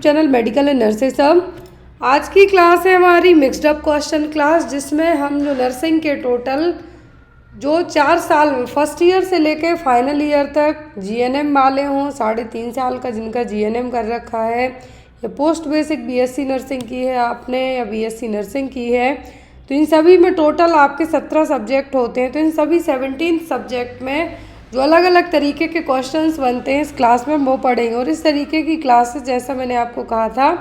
Channel medical and nursing सब। आज की क्लास है हमारी मिक्स्ड अप क्वेश्चन क्लास, जिसमें हम जो नर्सिंग के टोटल जो 4 साल में फर्स्ट ईयर से लेके फाइनल ईयर तक जीएनएम वाले हों, 3.5 साल का जिनका जीएनएम कर रखा है या पोस्ट बेसिक बीएससी नर्सिंग की है आपने या बीएससी नर्सिंग की है, तो इन सभी में टोटल आपके 17 सब्जेक्ट होते हैं। तो इन सभी 17 सब्जेक्ट में जो अलग अलग तरीके के क्वेश्चंस बनते हैं इस क्लास में वो पढ़ेंगे। और इस तरीके की क्लासेस, जैसा मैंने आपको कहा था,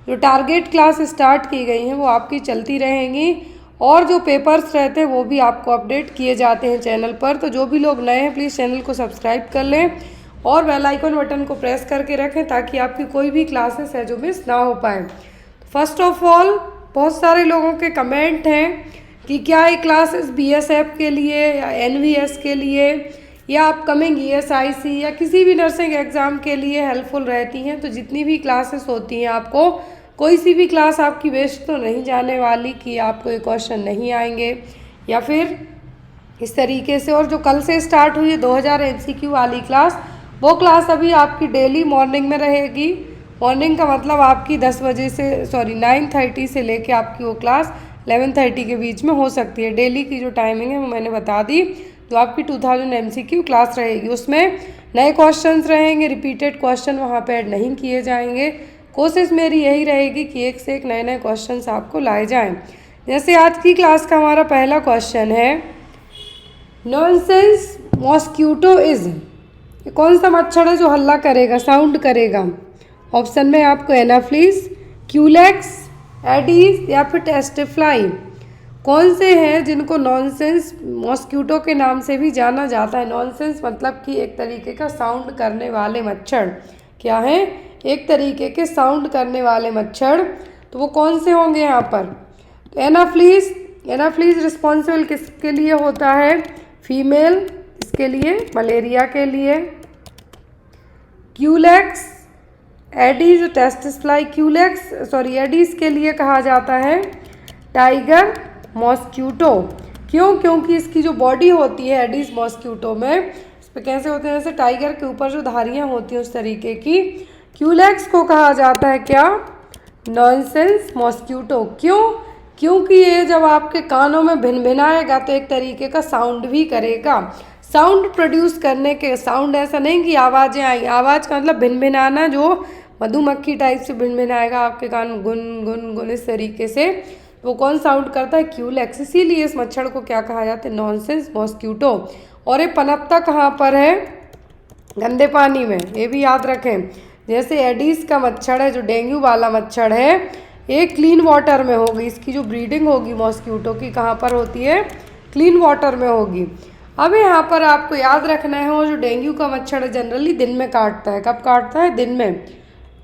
जो टारगेट क्लास स्टार्ट की गई हैं वो आपकी चलती रहेंगी, और जो पेपर्स रहते हैं वो भी आपको अपडेट किए जाते हैं चैनल पर। तो जो भी लोग नए हैं प्लीज़ चैनल को सब्सक्राइब कर लें और बेल आइकन बटन को प्रेस करके रखें ताकि आपकी कोई भी क्लासेस है जो मिस ना हो पाए। फर्स्ट ऑफ ऑल, बहुत सारे लोगों के कमेंट हैं कि क्या ये क्लासेस बीएसएफ के लिए या एनवीएस के लिए या अपकमिंग ईएसआईसी या किसी भी नर्सिंग एग्ज़ाम के लिए हेल्पफुल रहती हैं। तो जितनी भी क्लासेस होती हैं आपको कोई सी भी क्लास आपकी वेस्ट तो नहीं जाने वाली कि आपको ये क्वेश्चन नहीं आएंगे या फिर इस तरीके से। और जो कल से स्टार्ट हुई है 2000 एमसीक्यू वाली क्लास, वो क्लास अभी आपकी डेली मॉर्निंग में रहेगी। मॉर्निंग का मतलब आपकी 9:30 से लेके आपकी वो क्लास 11:30 के बीच में हो सकती है। डेली की जो टाइमिंग है वो मैंने बता दी। तो आपकी 2000 एमसीक्यू क्लास रहेगी, उसमें नए क्वेश्चंस रहेंगे, रिपीटेड क्वेश्चन वहाँ पे ऐड नहीं किए जाएंगे। कोशिश मेरी यही रहेगी कि एक से एक नए नए क्वेश्चंस आपको लाए जाएं। जैसे आज की क्लास का हमारा पहला क्वेश्चन है, नॉनसेंस मॉस्क्यूटो इज, कौन सा मच्छर है जो हल्ला करेगा, साउंड करेगा? ऑप्शन में आपको एनाफ्लीस, क्यूलेक्स, एडीज या फिर टेस्टिफ्लाई। कौन से हैं जिनको नॉनसेंस मॉस्क्यूटो के नाम से भी जाना जाता है? नॉनसेंस मतलब कि एक तरीके का साउंड करने वाले मच्छर। क्या है? एक तरीके के साउंड करने वाले मच्छर। तो वो कौन से होंगे यहाँ पर? तो एनाफ्लीस रिस्पॉन्सिबल किसके लिए होता है? फीमेल, इसके लिए मलेरिया के लिए। क्यूलेक्स, एडीज, टेस्टिफ्लाई, एडीज के लिए कहा जाता है टाइगर मॉस्क्यूटो। क्यों? क्योंकि इसकी जो बॉडी होती है एडीज मॉस्क्यूटो में, इस पर कैसे होते हैं, जैसे टाइगर के ऊपर जो धारियां होती हैं उस तरीके की। क्यूलेक्स को कहा जाता है क्या? Nonsense mosquito. क्यों? क्योंकि ये जब आपके कानों में भिनभिनाएगा तो एक तरीके का साउंड भी करेगा। साउंड प्रोड्यूस करने के, साउंड ऐसा नहीं कि आवाज़ें आई, आवाज़ का मतलब भिनभिनाना, जो मधुमक्खी टाइप से भिनभिनाएगा आपके कान में, गुन गुन गुन इस तरीके से। वो कौन साउंड करता है? क्यूलेक्स। इसीलिए इस मच्छर को क्या कहा जाता है? Nonsense mosquito. और ये पनपता कहाँ पर है? गंदे पानी में, ये भी याद रखें। जैसे एडीज का मच्छर है जो डेंगू वाला मच्छर है, ये क्लीन वाटर में होगी। इसकी जो ब्रीडिंग होगी मॉस्क्यूटो की कहाँ पर होती है? क्लीन वाटर में होगी। अब यहाँ पर आपको याद रखना है, वो जो डेंगू का मच्छर है जनरली दिन में काटता है। कब काटता है? दिन में।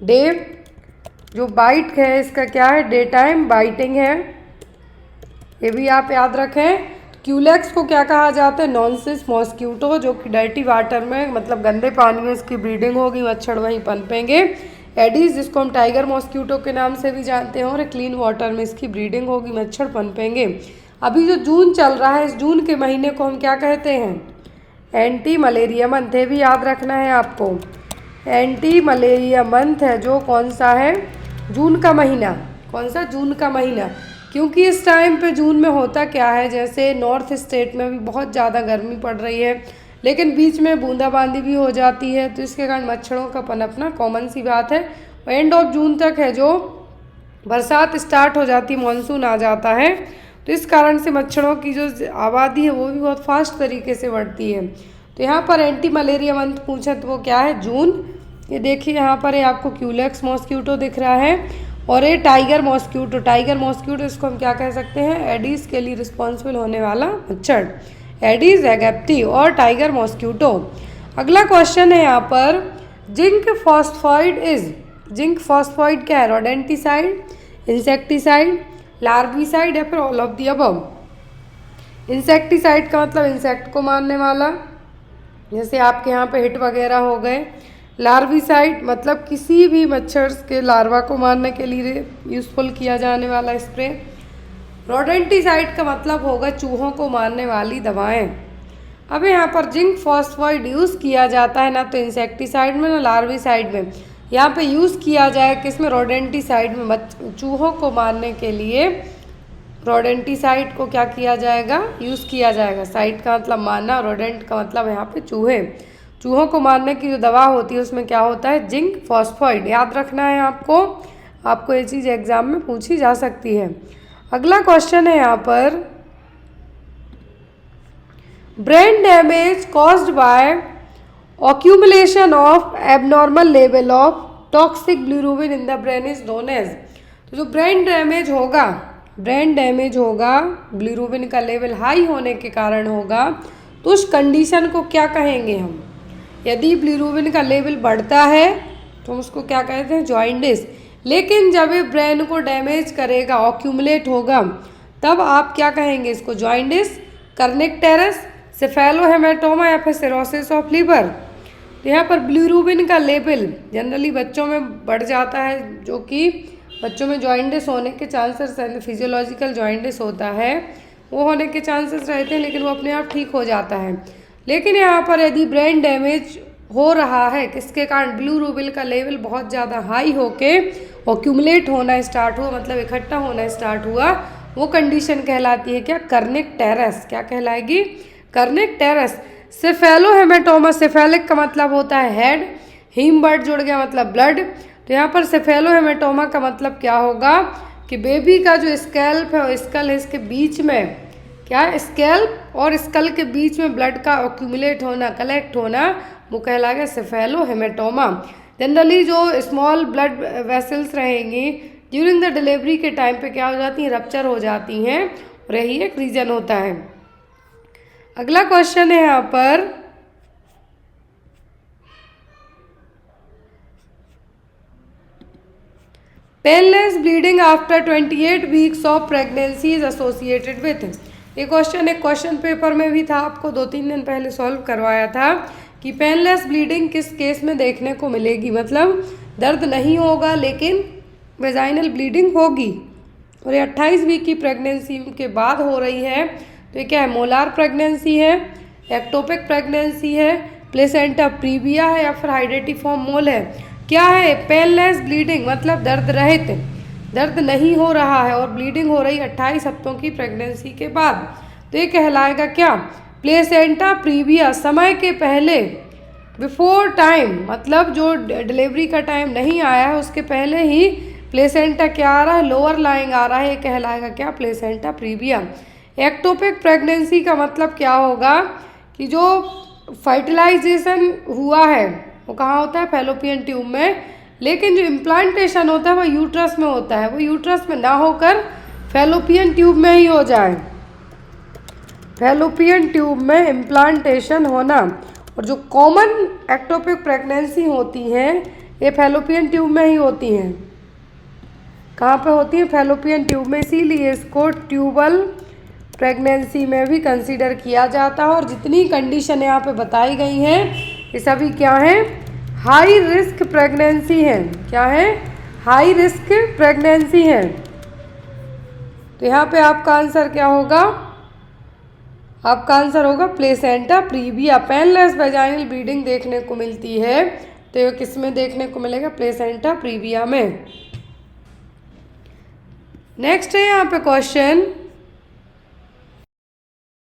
डे जो बाइट है इसका क्या है? डे टाइम बाइटिंग है, ये भी आप याद रखें। क्यूलेक्स को क्या कहा जाता है? नॉनसेंस मॉस्क्यूटो, जो कि डर्टी वाटर में मतलब गंदे पानी में इसकी ब्रीडिंग होगी, मच्छर वहीं पनपेंगे। एडीज, जिसको हम टाइगर मॉस्क्यूटो के नाम से भी जानते हैं, और क्लीन वाटर में इसकी ब्रीडिंग होगी, मच्छर पनपेंगे। अभी जो जून चल रहा है, इस जून के महीने को हम क्या कहते हैं? Anti malaria month. ये भी याद रखना है आपको। एंटी मलेरिया मंथ है जो कौन सा है? जून का महीना। कौन सा? जून का महीना। क्योंकि इस टाइम पे जून में होता क्या है, जैसे नॉर्थ स्टेट में भी बहुत ज़्यादा गर्मी पड़ रही है, लेकिन बीच में बूंदाबांदी भी हो जाती है, तो इसके कारण मच्छरों का पनपना कॉमन सी बात है। एंड ऑफ जून तक है जो बरसात स्टार्ट हो जाती, मानसून आ जाता है, तो इस कारण से मच्छरों की जो आबादी है वो भी बहुत फास्ट तरीके से बढ़ती है। तो यहाँ पर एंटी मलेरिया मंथ पूछा तो वो क्या है? जून। ये देखिए यहाँ पर आपको क्यूलेक्स मॉस्क्यूटो दिख रहा है, और ये टाइगर मॉस्क्यूटो इसको हम क्या कह सकते हैं? एडीज के लिए रिस्पॉन्सिबल होने वाला मच्छर, एडीज एगेप्टी और टाइगर मॉस्क्यूटो। अगला क्वेश्चन है यहाँ पर, zinc phosphide is, zinc phosphide क्या है? रोडेंटिसाइड, इंसेक्टिसाइड, लार्विसाइड या फिर all of the above? Insecticide का मतलब इंसेक्ट को मारने वाला, जैसे आपके यहाँ पे हिट वगैरह हो गए। लार्विसाइड मतलब किसी भी मच्छर के लार्वा को मारने के लिए यूज़फुल किया जाने वाला स्प्रे। रोडेंटिसाइड का मतलब होगा चूहों को मारने वाली दवाएं। अब यहाँ पर जिंक फॉस्फाइड यूज़ किया जाता है ना तो इंसेक्टिसाइड में ना लार्विसाइड में। यहाँ पे यूज़ किया जाए किसमें, रोडेंटिसाइड में, चूहों को मारने के लिए रोडेंटिसाइड को क्या किया जाएगा, यूज़ किया जाएगा। साइड का मतलब मारना, रोडेंट का मतलब यहाँ पे चूहे। चूहों को मारने की जो दवा होती है उसमें क्या होता है, जिंक फॉस्फाइड। याद रखना है आपको ये चीज़ एग्जाम में पूछी जा सकती है। अगला क्वेश्चन है यहाँ पर, brain damage caused by accumulation of abnormal level of toxic bilirubin in the brain is known as। तो जो ब्रेन डैमेज होगा बिलिरुबिन का लेवल हाई होने के कारण होगा, तो उस कंडीशन को क्या कहेंगे हम। यदि बिलिरुबिन का लेवल बढ़ता है तो हम उसको क्या कहते हैं, जॉइंडिस। लेकिन जब ये ब्रेन को डैमेज करेगा, ऑक्यूमुलेट होगा, तब आप क्या कहेंगे इसको, जॉइंडिस, कर्निक-टेरस, सेफेलोहेमेटोमा या फिर सिरोसिस ऑफ लीवर। तो यहाँ पर बिलिरुबिन का लेवल जनरली बच्चों में बढ़ जाता है, जो कि बच्चों में जॉइंडिस होने के चांसेस रहते हैं, फिजियोलॉजिकल जॉइंडिस होता है वो होने के चांसेस रहते हैं, लेकिन वो अपने आप ठीक हो जाता है। लेकिन यहाँ पर यदि ब्रेन डैमेज हो रहा है, किसके कारण, बिलिरुबिन का लेवल बहुत ज़्यादा हाई होके ऑक्यूमुलेट होना स्टार्ट हुआ, मतलब इकट्ठा होना स्टार्ट हुआ, वो कंडीशन कहलाती है क्या, कर्निक-टेरस। क्या कहलाएगी, कर्निक-टेरस। सेफेलोहेमेटोमा, सेफेलिक का मतलब होता है हेड, हीम वर्ड जुड़ गया मतलब ब्लड। तो यहाँ पर सेफेलोहेमेटोमा का मतलब क्या होगा कि बेबी का जो स्कैल्प है और स्कल है, इसके बीच में क्या, स्कैल्प और स्कल के बीच में ब्लड का ऑक्यूमुलेट होना, कलेक्ट होना, वो कहलाएगा सेफेलोहेमेटोमा। जनरली जो स्मॉल ब्लड वेसल्स रहेंगी ड्यूरिंग द डिलीवरी के टाइम पे क्या हो जाती हैं, रप्चर हो जाती हैं, और यही एक रीज़न होता है। अगला क्वेश्चन है यहाँ पर, painless bleeding after 28 weeks of pregnancy is associated with. ये क्वेश्चन एक क्वेश्चन पेपर में भी था, आपको 2-3 दिन पहले सॉल्व करवाया था कि पेनलेस ब्लीडिंग किस केस में देखने को मिलेगी, मतलब दर्द नहीं होगा लेकिन वेजाइनल ब्लीडिंग होगी, और ये 28 वीक की प्रेगनेंसी के बाद हो रही है। तो ये क्या है, मोलार प्रेगनेंसी है, एक्टोपिक प्रेगनेंसी है, प्लेसेंटा प्रीविया है, या फिर हाइडेटिफॉर्म मोल है। क्या है, पेनलेस ब्लीडिंग मतलब दर्द रहित, दर्द नहीं हो रहा है और ब्लीडिंग हो रही 28 हफ्तों की प्रेगनेंसी के बाद। तो ये कहलाएगा क्या, प्लेसेंटा प्रीविया, समय के पहले, बिफोर टाइम, मतलब जो डिलीवरी का टाइम नहीं आया है उसके पहले ही प्लेसेंटा क्या आ रहा है, लोअर लाइंग आ रहा है, ये कहलाएगा क्या, प्लेसेंटा प्रीविया। एक्टोपिक प्रेगनेंसी का मतलब क्या होगा कि जो फर्टिलाइजेशन हुआ है वो कहाँ होता है, फैलोपियन ट्यूब में, लेकिन जो इम्प्लांटेशन होता है वो यूट्रस में होता है, वो यूट्रस में ना होकर फैलोपियन ट्यूब में ही हो जाए, फैलोपियन ट्यूब में इम्प्लांटेशन होना। और जो कॉमन एक्टोपिक प्रेगनेंसी होती हैं ये फैलोपियन ट्यूब में ही होती हैं। कहाँ पे होती हैं, फैलोपियन ट्यूब में, इसीलिए इसको ट्यूबल प्रेगनेंसी में भी कंसीडर किया जाता है। और जितनी कंडीशन यहाँ पे बताई गई हैं ये सभी क्या हैं, हाई रिस्क प्रेगनेंसी हैं। क्या है, हाई रिस्क प्रेगनेंसी हैं। तो यहाँ पे आपका आंसर क्या होगा, आपका आंसर होगा placenta previa. Painless vaginal bleeding देखने को मिलती है तो ये किस में देखने को मिलेगा, प्लेसेंटा प्रीविया में। नेक्स्ट है यहाँ पे क्वेश्चन,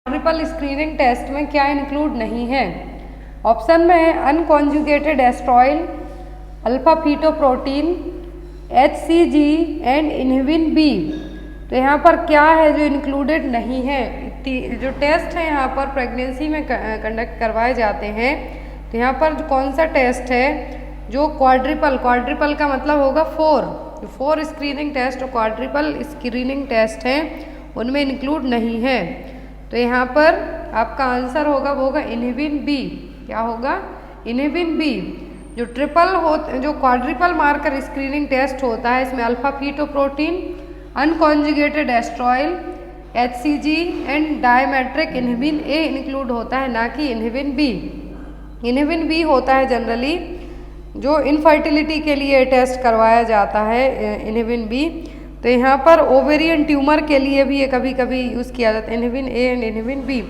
ट्रिपल स्क्रीनिंग टेस्ट में क्या इंक्लूड नहीं है। ऑप्शन में है unconjugated estriol, alpha fetoprotein, HCG and inhibin B. तो यहाँ पर क्या है जो इंक्लूडेड नहीं है। जो टेस्ट है यहाँ पर प्रेगनेंसी में कंडक्ट करवाए जाते हैं, तो यहाँ पर कौन सा टेस्ट है, जो क्वाड्रिपल का मतलब होगा 4 स्क्रीनिंग टेस्ट और क्वाड्रिपल स्क्रीनिंग टेस्ट हैं उनमें इंक्लूड नहीं है। तो यहाँ पर आपका आंसर होगा वो होगा इनहिबिन बी। क्या होगा, इनहिबिन बी। जो जो क्वाड्रिपल मार्कर स्क्रीनिंग टेस्ट होता है इसमें alpha fetoprotein, unconjugated estriol, HCG and dimeric inhibin A include होता है, ना कि इनहिबिन बी। इनहिबिन बी होता है जनरली जो इनफर्टिलिटी के लिए टेस्ट करवाया जाता है, इनहिबिन बी। तो यहाँ पर ओवेरियन ट्यूमर के लिए भी ये कभी कभी यूज़ किया जाता है, inhibin A and inhibin B.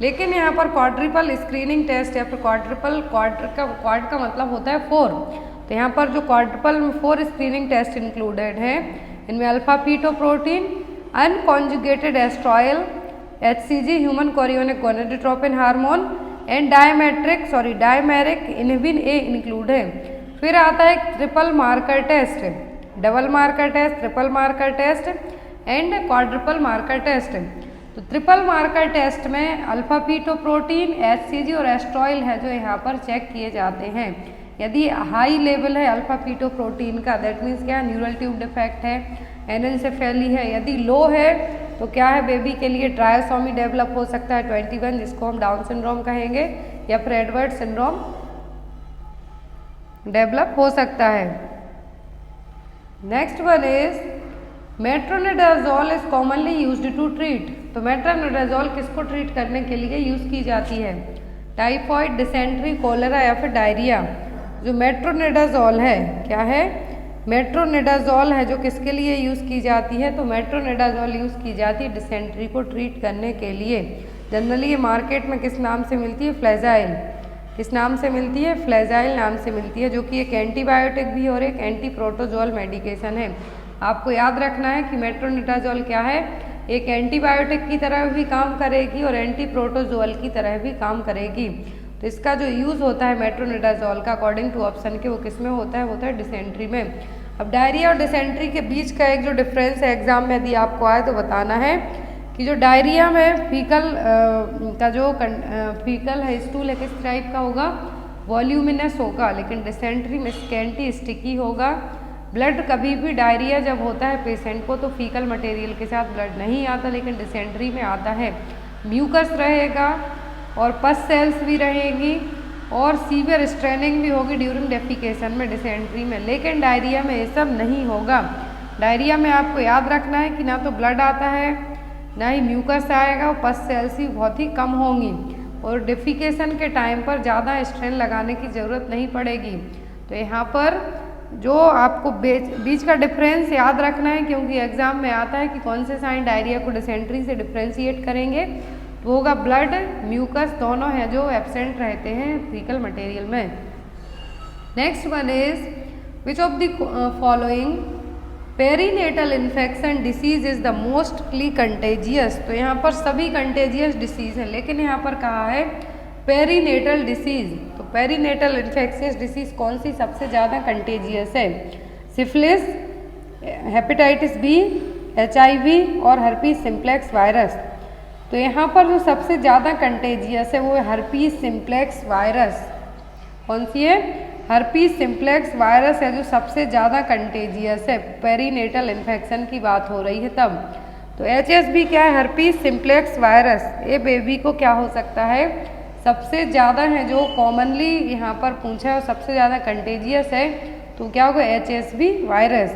लेकिन यहाँ पर क्वाड्रिपल स्क्रीनिंग टेस्ट या फिर क्वाड का मतलब होता है 4, तो यहाँ पर जो क्वाड्रुपल में 4 स्क्रीनिंग टेस्ट इंक्लूडेड है, इनमें alpha fetoprotein, unconjugated estriol, HCG human chorionic gonadotropin hormone and dimeric inhibin A include है। फिर आता है triple marker test, double marker test, triple marker test and quadruple marker test. तो triple marker test में alpha fetoprotein, HCG और एस्ट्रॉयल है जो यहाँ पर चेक किए जाते हैं। यदि हाई लेवल है अल्फा फीटोप्रोटीन का, दैट मीन्स क्या है, न्यूरल ट्यूब डिफेक्ट है, एनेंसेफेली है। यदि लो है तो क्या है, बेबी के लिए ट्रायोसोमी डेवलप हो सकता है 21, जिसको हम डाउन सिंड्रोम कहेंगे, या फिर एडवर्ड सिंड्रोम डेवलप हो सकता है। Next one is metronidazole is commonly used to treat. तो मेट्रोनिडाजोल किसको ट्रीट करने के लिए यूज़ की जाती है? टाइफॉइड, डिसेंट्री, कोलेरा या फिर डायरिया। जो मेट्रोनिडाजोल है, क्या है, मेट्रोनिडाजोल है जो किसके लिए यूज़ की जाती है? तो मेट्रोनिडाजोल यूज़ की जाती है डिसेंट्री को ट्रीट करने के लिए। जनरली ये मार्केट में किस नाम से मिलती है? फ्लैजाइल। किस नाम से मिलती है? फ्लैजाइल नाम से मिलती है, जो कि एक एंटीबायोटिक भी और एक एंटी प्रोटोजोल मेडिकेशन है। आपको याद रखना है कि मेट्रोनिडाजोल क्या है, एक एंटीबायोटिक की तरह भी काम करेगी और एंटी प्रोटोजोल की तरह भी काम करेगी। तो इसका जो यूज़ होता है मेट्रोनिडाजोल का, अकॉर्डिंग टू ऑप्शन के, वो किस में होता है? वो होता है डिसेंट्री में। अब डायरिया और डिसेंट्री के बीच का एक जो डिफरेंस है, एग्जाम में यदि आपको आए तो बताना है कि जो डायरिया में फीकल का जो फीकल है, स्टूल है, किस टाइप का होगा? वॉल्यूमिनस होगा, लेकिन डिसेंट्री में स्कैंटी स्टिकी होगा। ब्लड कभी भी डायरिया जब होता है पेशेंट को तो फीकल मटेरियल के साथ ब्लड नहीं आता, लेकिन डिसेंट्री में आता है। म्यूकस रहेगा और पस सेल्स भी रहेंगी और सीवियर स्ट्रेनिंग भी होगी ड्यूरिंग डेफिकेशन में डिसेंट्री में, लेकिन डायरिया में ये सब नहीं होगा। डायरिया में आपको याद रखना है कि ना तो ब्लड आता है, ना ही म्यूकस आएगा, और पस सेल्स भी बहुत ही कम होंगी और डेफिकेशन के टाइम पर ज़्यादा स्ट्रेन लगाने की ज़रूरत नहीं पड़ेगी। तो यहाँ पर जो आपको बीच का डिफरेंस याद रखना है, क्योंकि एग्जाम में आता है कि कौन से साइन डायरिया को डिसेंट्री से डिफ्रेंशिएट करेंगे, तो होगा ब्लड, म्यूकस दोनों हैं जो एब्सेंट रहते हैं फीकल मटेरियल में। Next one is which of the following perinatal infection disease is the mostly contagious. तो यहाँ पर सभी कंटेजियस डिसीज है, लेकिन यहाँ पर कहा है पेरीनेटल डिसीज। तो पेरीनेटल इन्फेक्शियस डिसीज कौन सी सबसे ज़्यादा कंटेजियस है? सिफिलिस, हेपेटाइटिस बी, HIV और हर्पीस सिम्प्लेक्स वायरस। तो यहाँ पर जो सबसे ज़्यादा कंटेजियस है वो है हर्पीस सिम्प्लेक्स वायरस। कौन सी है? हर्पीस सिम्प्लेक्स वायरस है जो सबसे ज़्यादा कंटेजियस है। पेरीनेटल इन्फेक्शन की बात हो रही है तब। तो HSV क्या है? Herpes simplex virus. ये बेबी को क्या हो सकता है? सबसे ज़्यादा है जो कॉमनली यहाँ पर पूछा है और सबसे ज़्यादा कंटेजियस है, तो क्या होगा? HSV virus.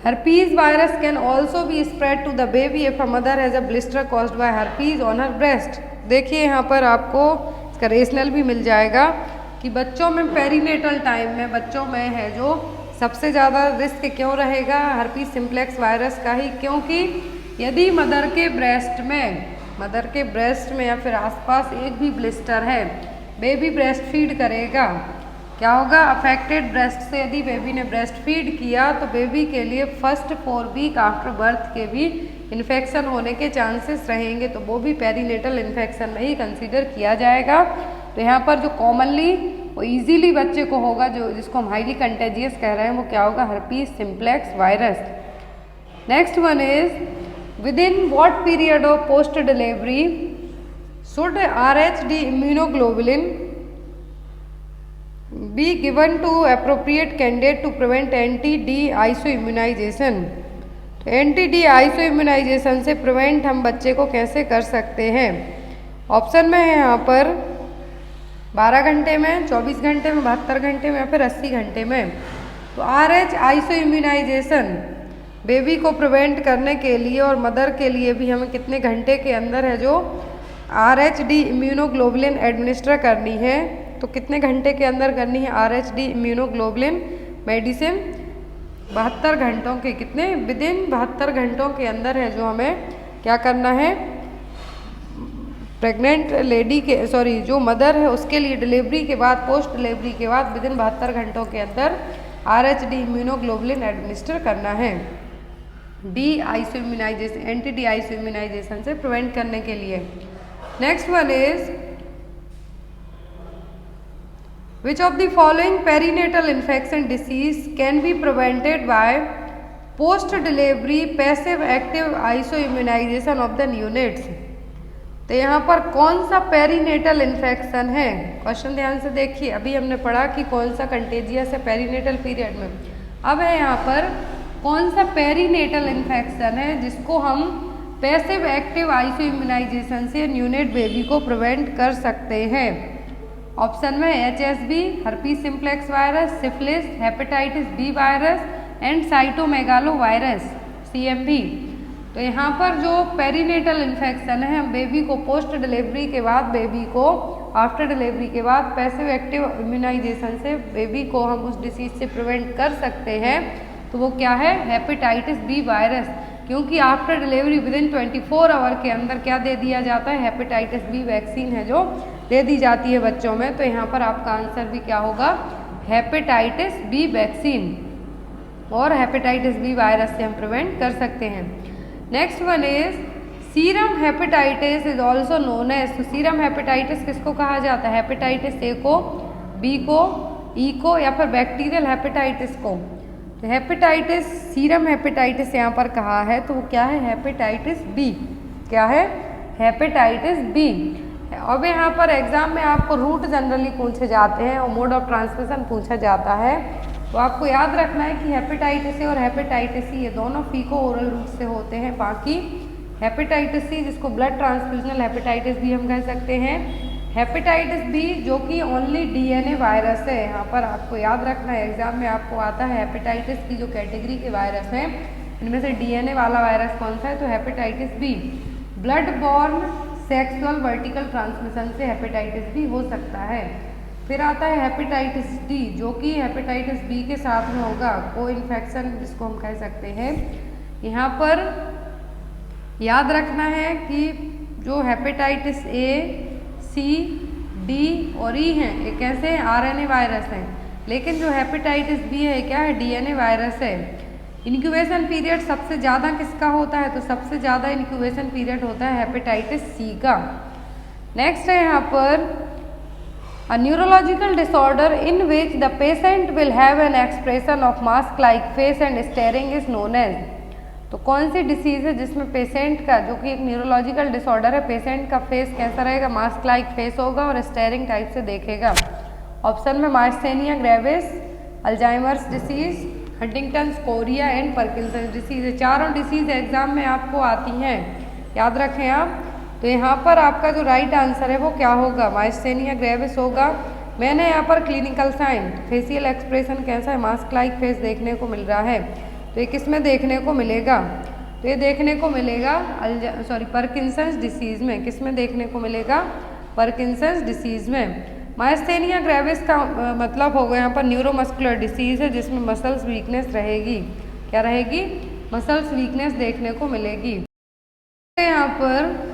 Herpes virus can also be spread to the baby if a mother has a blister caused by herpes on her breast। देखिए यहाँ पर आपको इसका रेशनल भी मिल जाएगा कि बच्चों में पेरीनेटल टाइम में बच्चों में है जो सबसे ज़्यादा रिस्क क्यों रहेगा? हर्पीस सिम्प्लेक्स वायरस का ही, क्योंकि यदि मदर के ब्रेस्ट में या फिर आसपास एक भी ब्लिस्टर है, बेबी ब्रेस्ट फीड करेगा, क्या होगा? अफेक्टेड ब्रेस्ट से यदि बेबी ने ब्रेस्ट फीड किया तो बेबी के लिए फर्स्ट 4 वीक आफ्टर बर्थ के भी इन्फेक्शन होने के चांसेस रहेंगे, तो वो भी पेरीनेटल इन्फेक्शन में ही कंसीडर किया जाएगा। तो यहाँ पर जो कॉमनली वो इजीली बच्चे को होगा, जो जिसको हम हाईली कंटेजियस कह रहे हैं, वो क्या होगा? Herpes simplex virus. Next one is within what period of post delivery should RH-D immunoglobulin be given to appropriate candidate to prevent anti-D isoimmunization। तो anti-D isoimmunization से प्रिवेंट हम बच्चे को कैसे कर सकते हैं? ऑप्शन में है यहाँ पर 12 घंटे में, 24 घंटे में, 72 घंटे में या फिर 80 घंटे में। तो RH आइसोइम्यूनाइजेशन बेबी को प्रिवेंट करने के लिए और मदर के लिए भी हमें कितने घंटे के अंदर है जो RH-D इम्यूनोग्लोबुलिन एडमिनिस्टर करनी है? तो कितने घंटे के अंदर करनी है RH-D इम्यूनोग्लोबुलिन मेडिसिन? 72 घंटों के, कितने? विदिन 72 घंटों के अंदर है जो हमें क्या करना है? प्रेग्नेंट लेडी के जो मदर है उसके लिए डिलीवरी के बाद, पोस्ट डिलीवरी के बाद विदिन 72 घंटों के अंदर RHD इम्यूनोग्लोबुलिन एडमिनिस्टर करना है। D iso immunisation, anti D iso immunisation से प्रिवेंट करने के लिए। Next one is which of the following perinatal infection disease can be prevented by post delivery passive active iso immunisation of the neonates. तो यहाँ पर कौन सा perinatal infection है, क्वेश्चन ध्यान से देखिए। अभी हमने पढ़ा कि कौन सा कंटेजियस है पेरीनेटल पीरियड में, अब है यहाँ पर कौन सा पेरीनेटल इन्फेक्शन है जिसको हम पैसिव एक्टिव आइसो इम्यूनाइजेशन से न्यूनेट बेबी को प्रिवेंट कर सकते हैं। ऑप्शन में HSV, herpes simplex virus, syphilis, hepatitis B virus and cytomegalo virus CMV। तो यहाँ पर जो पेरीनेटल इन्फेक्शन है, हम बेबी को पोस्ट डिलीवरी के बाद, बेबी को आफ्टर डिलीवरी के बाद पैसिव एक्टिव इम्यूनाइजेशन से बेबी को हम उस डिसीज से प्रिवेंट कर सकते हैं। तो वो क्या है, हेपेटाइटिस बी वायरस, क्योंकि आफ्टर डिलीवरी विदिन 24 आवर के अंदर क्या दे दिया जाता है, हेपेटाइटिस बी वैक्सीन है जो दे दी जाती है बच्चों में। तो यहाँ पर आपका आंसर भी क्या होगा, हेपेटाइटिस बी वैक्सीन, और हेपेटाइटिस बी वायरस से हम प्रिवेंट कर सकते हैं। Next one is serum hepatitis is also known as. तो सीरम हेपेटाइटिस किसको कहा जाता है, हेपेटाइटिस ए को, बी को, ई को, या फिर बैक्टीरियल हेपेटाइटिस को। तो हेपेटाइटिस, सीरम हेपेटाइटिस यहाँ पर कहा है, तो वो क्या है, हेपेटाइटिस बी। क्या है, हेपेटाइटिस बी। अब यहाँ पर एग्जाम में आपको रूट जनरली पूछे जाते हैं और मोड ऑफ ट्रांसमिशन पूछा जाता है। तो आपको याद रखना है कि हेपेटाइटिस ए और हेपेटाइटिस सी ये दोनों फीको ओरल रूट से होते हैं। बाकी हेपेटाइटिस सी जिसको ब्लड ट्रांसफ्यूजनल हेपेटाइटिस भी हम कह सकते हैं, हेपेटाइटिस बी जो कि ओनली DNA वायरस है। यहाँ पर आपको याद रखना है, एग्जाम में आपको आता है हेपेटाइटिस की जो कैटेगरी के वायरस हैं इनमें से DNA वाला वायरस कौन सा है, तो hepatitis B. Blood borne sexual vertical transmission से हेपेटाइटिस बी हो सकता है। फिर आता है हेपेटाइटिस डी जो कि हेपेटाइटिस बी के साथ में होगा, को इन्फेक्शन जिसको हम कह सकते हैं। यहाँ पर याद रखना है कि जो हेपेटाइटिस ए, सी, डी और ई हैं ये कैसे हैं, RNA वायरस हैं, लेकिन जो हेपेटाइटिस बी है क्या है, DNA वायरस है। इंक्यूबेशन पीरियड सबसे ज़्यादा किसका होता है, तो सबसे ज़्यादा इंक्यूबेशन पीरियड होता है हेपेटाइटिस सी का। नेक्स्ट है यहाँ पर A neurological disorder in which the patient will have an expression of mask-like face and staring is known as। तो कौन सी डिसीज है जिसमें पेशेंट का, जो कि एक न्यूरोलॉजिकल डिसऑर्डर है, पेशेंट का फेस कैसा रहेगा, मास्क लाइक फेस होगा और स्टेयरिंग टाइप से देखेगा। ऑप्शन में myasthenia gravis, Alzheimer's disease, Huntington chorea and Parkinson disease. ये चारों डिसीज एग्जाम में आपको आती हैं, याद रखें आप। तो यहाँ पर आपका जो राइट आंसर है वो क्या होगा, माइस्थेनिया ग्रेविस होगा। मैंने यहाँ पर क्लिनिकल साइन, फेशियल एक्सप्रेशन कैसा है, मास्क लाइक फेस देखने को मिल रहा है। तो ये किस में देखने को मिलेगा, तो ये देखने को मिलेगा पार्किंसंस डिसीज में। किस में देखने को मिलेगा, पार्किंसंस डिसीज में। माइस्थेनिया ग्रेविस का मतलब होगा यहाँ पर न्यूरोमस्कुलर डिसीज है जिसमें मसल्स वीकनेस रहेगी। क्या रहेगी, मसल्स वीकनेस देखने को मिलेगी। यहाँ पर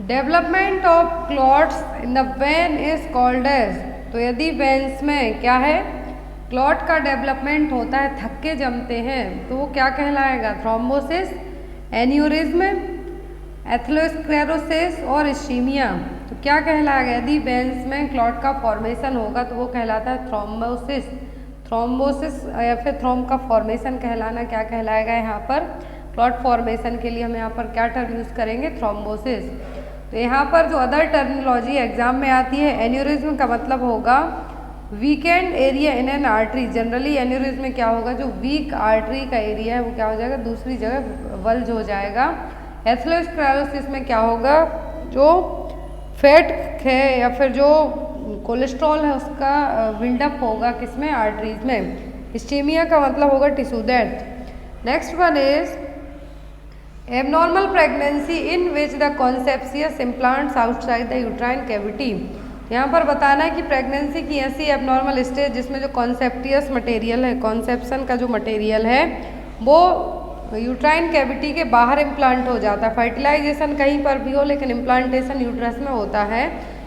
development of clots in the vein is called as. तो यदि वेन्स में क्या है, क्लॉट का डेवलपमेंट होता है, थक्के जमते हैं, तो वो क्या कहलाएगा, थ्रोम्बोसिस, एन्यूरिज्म, एथेरोस्क्लेरोसिस और इस्कीमिया। तो क्या कहलाएगा, यदि वेन्स में क्लॉट का फॉर्मेशन होगा तो वो कहलाता है थ्रोम्बोसिस। थ्रोम्बोसिस या फिर थ्रोम का फॉर्मेशन कहलाना क्या कहलाएगा, यहाँ पर क्लॉट फॉर्मेशन के लिए हम यहाँ पर क्या टर्म यूज़ करेंगे, थ्रोम्बोसिस। तो यहाँ पर जो अदर टर्मिनोलॉजी एग्जाम में आती है, एन्यूरिज्म का मतलब होगा weekend area in an artery. Generally aneurysm में क्या होगा, जो वीक आर्टरी का एरिया है वो क्या हो जाएगा, दूसरी जगह वल्ज हो जाएगा। एथेरोस्क्लेरोसिस में क्या होगा, जो फैट है या फिर जो कोलेस्ट्रॉल है उसका बिल्डअप होगा किसमें, आर्टरीज में। इस्कीमिया का मतलब होगा tissue death. Next one is abnormal pregnancy in which the conceptus implants outside the uterine cavity. यहाँ पर बताना है कि प्रेगनेंसी की ऐसी एबनॉर्मल स्टेज जिसमें जो कॉन्सेप्टियस मटेरियल है, कॉन्सेप्शन का जो मटेरियल है वो यूट्राइन कैविटी के बाहर इम्प्लांट हो जाता है। फर्टिलाइजेशन कहीं पर भी हो लेकिन इम्प्लांटेशन यूट्रस में होता है,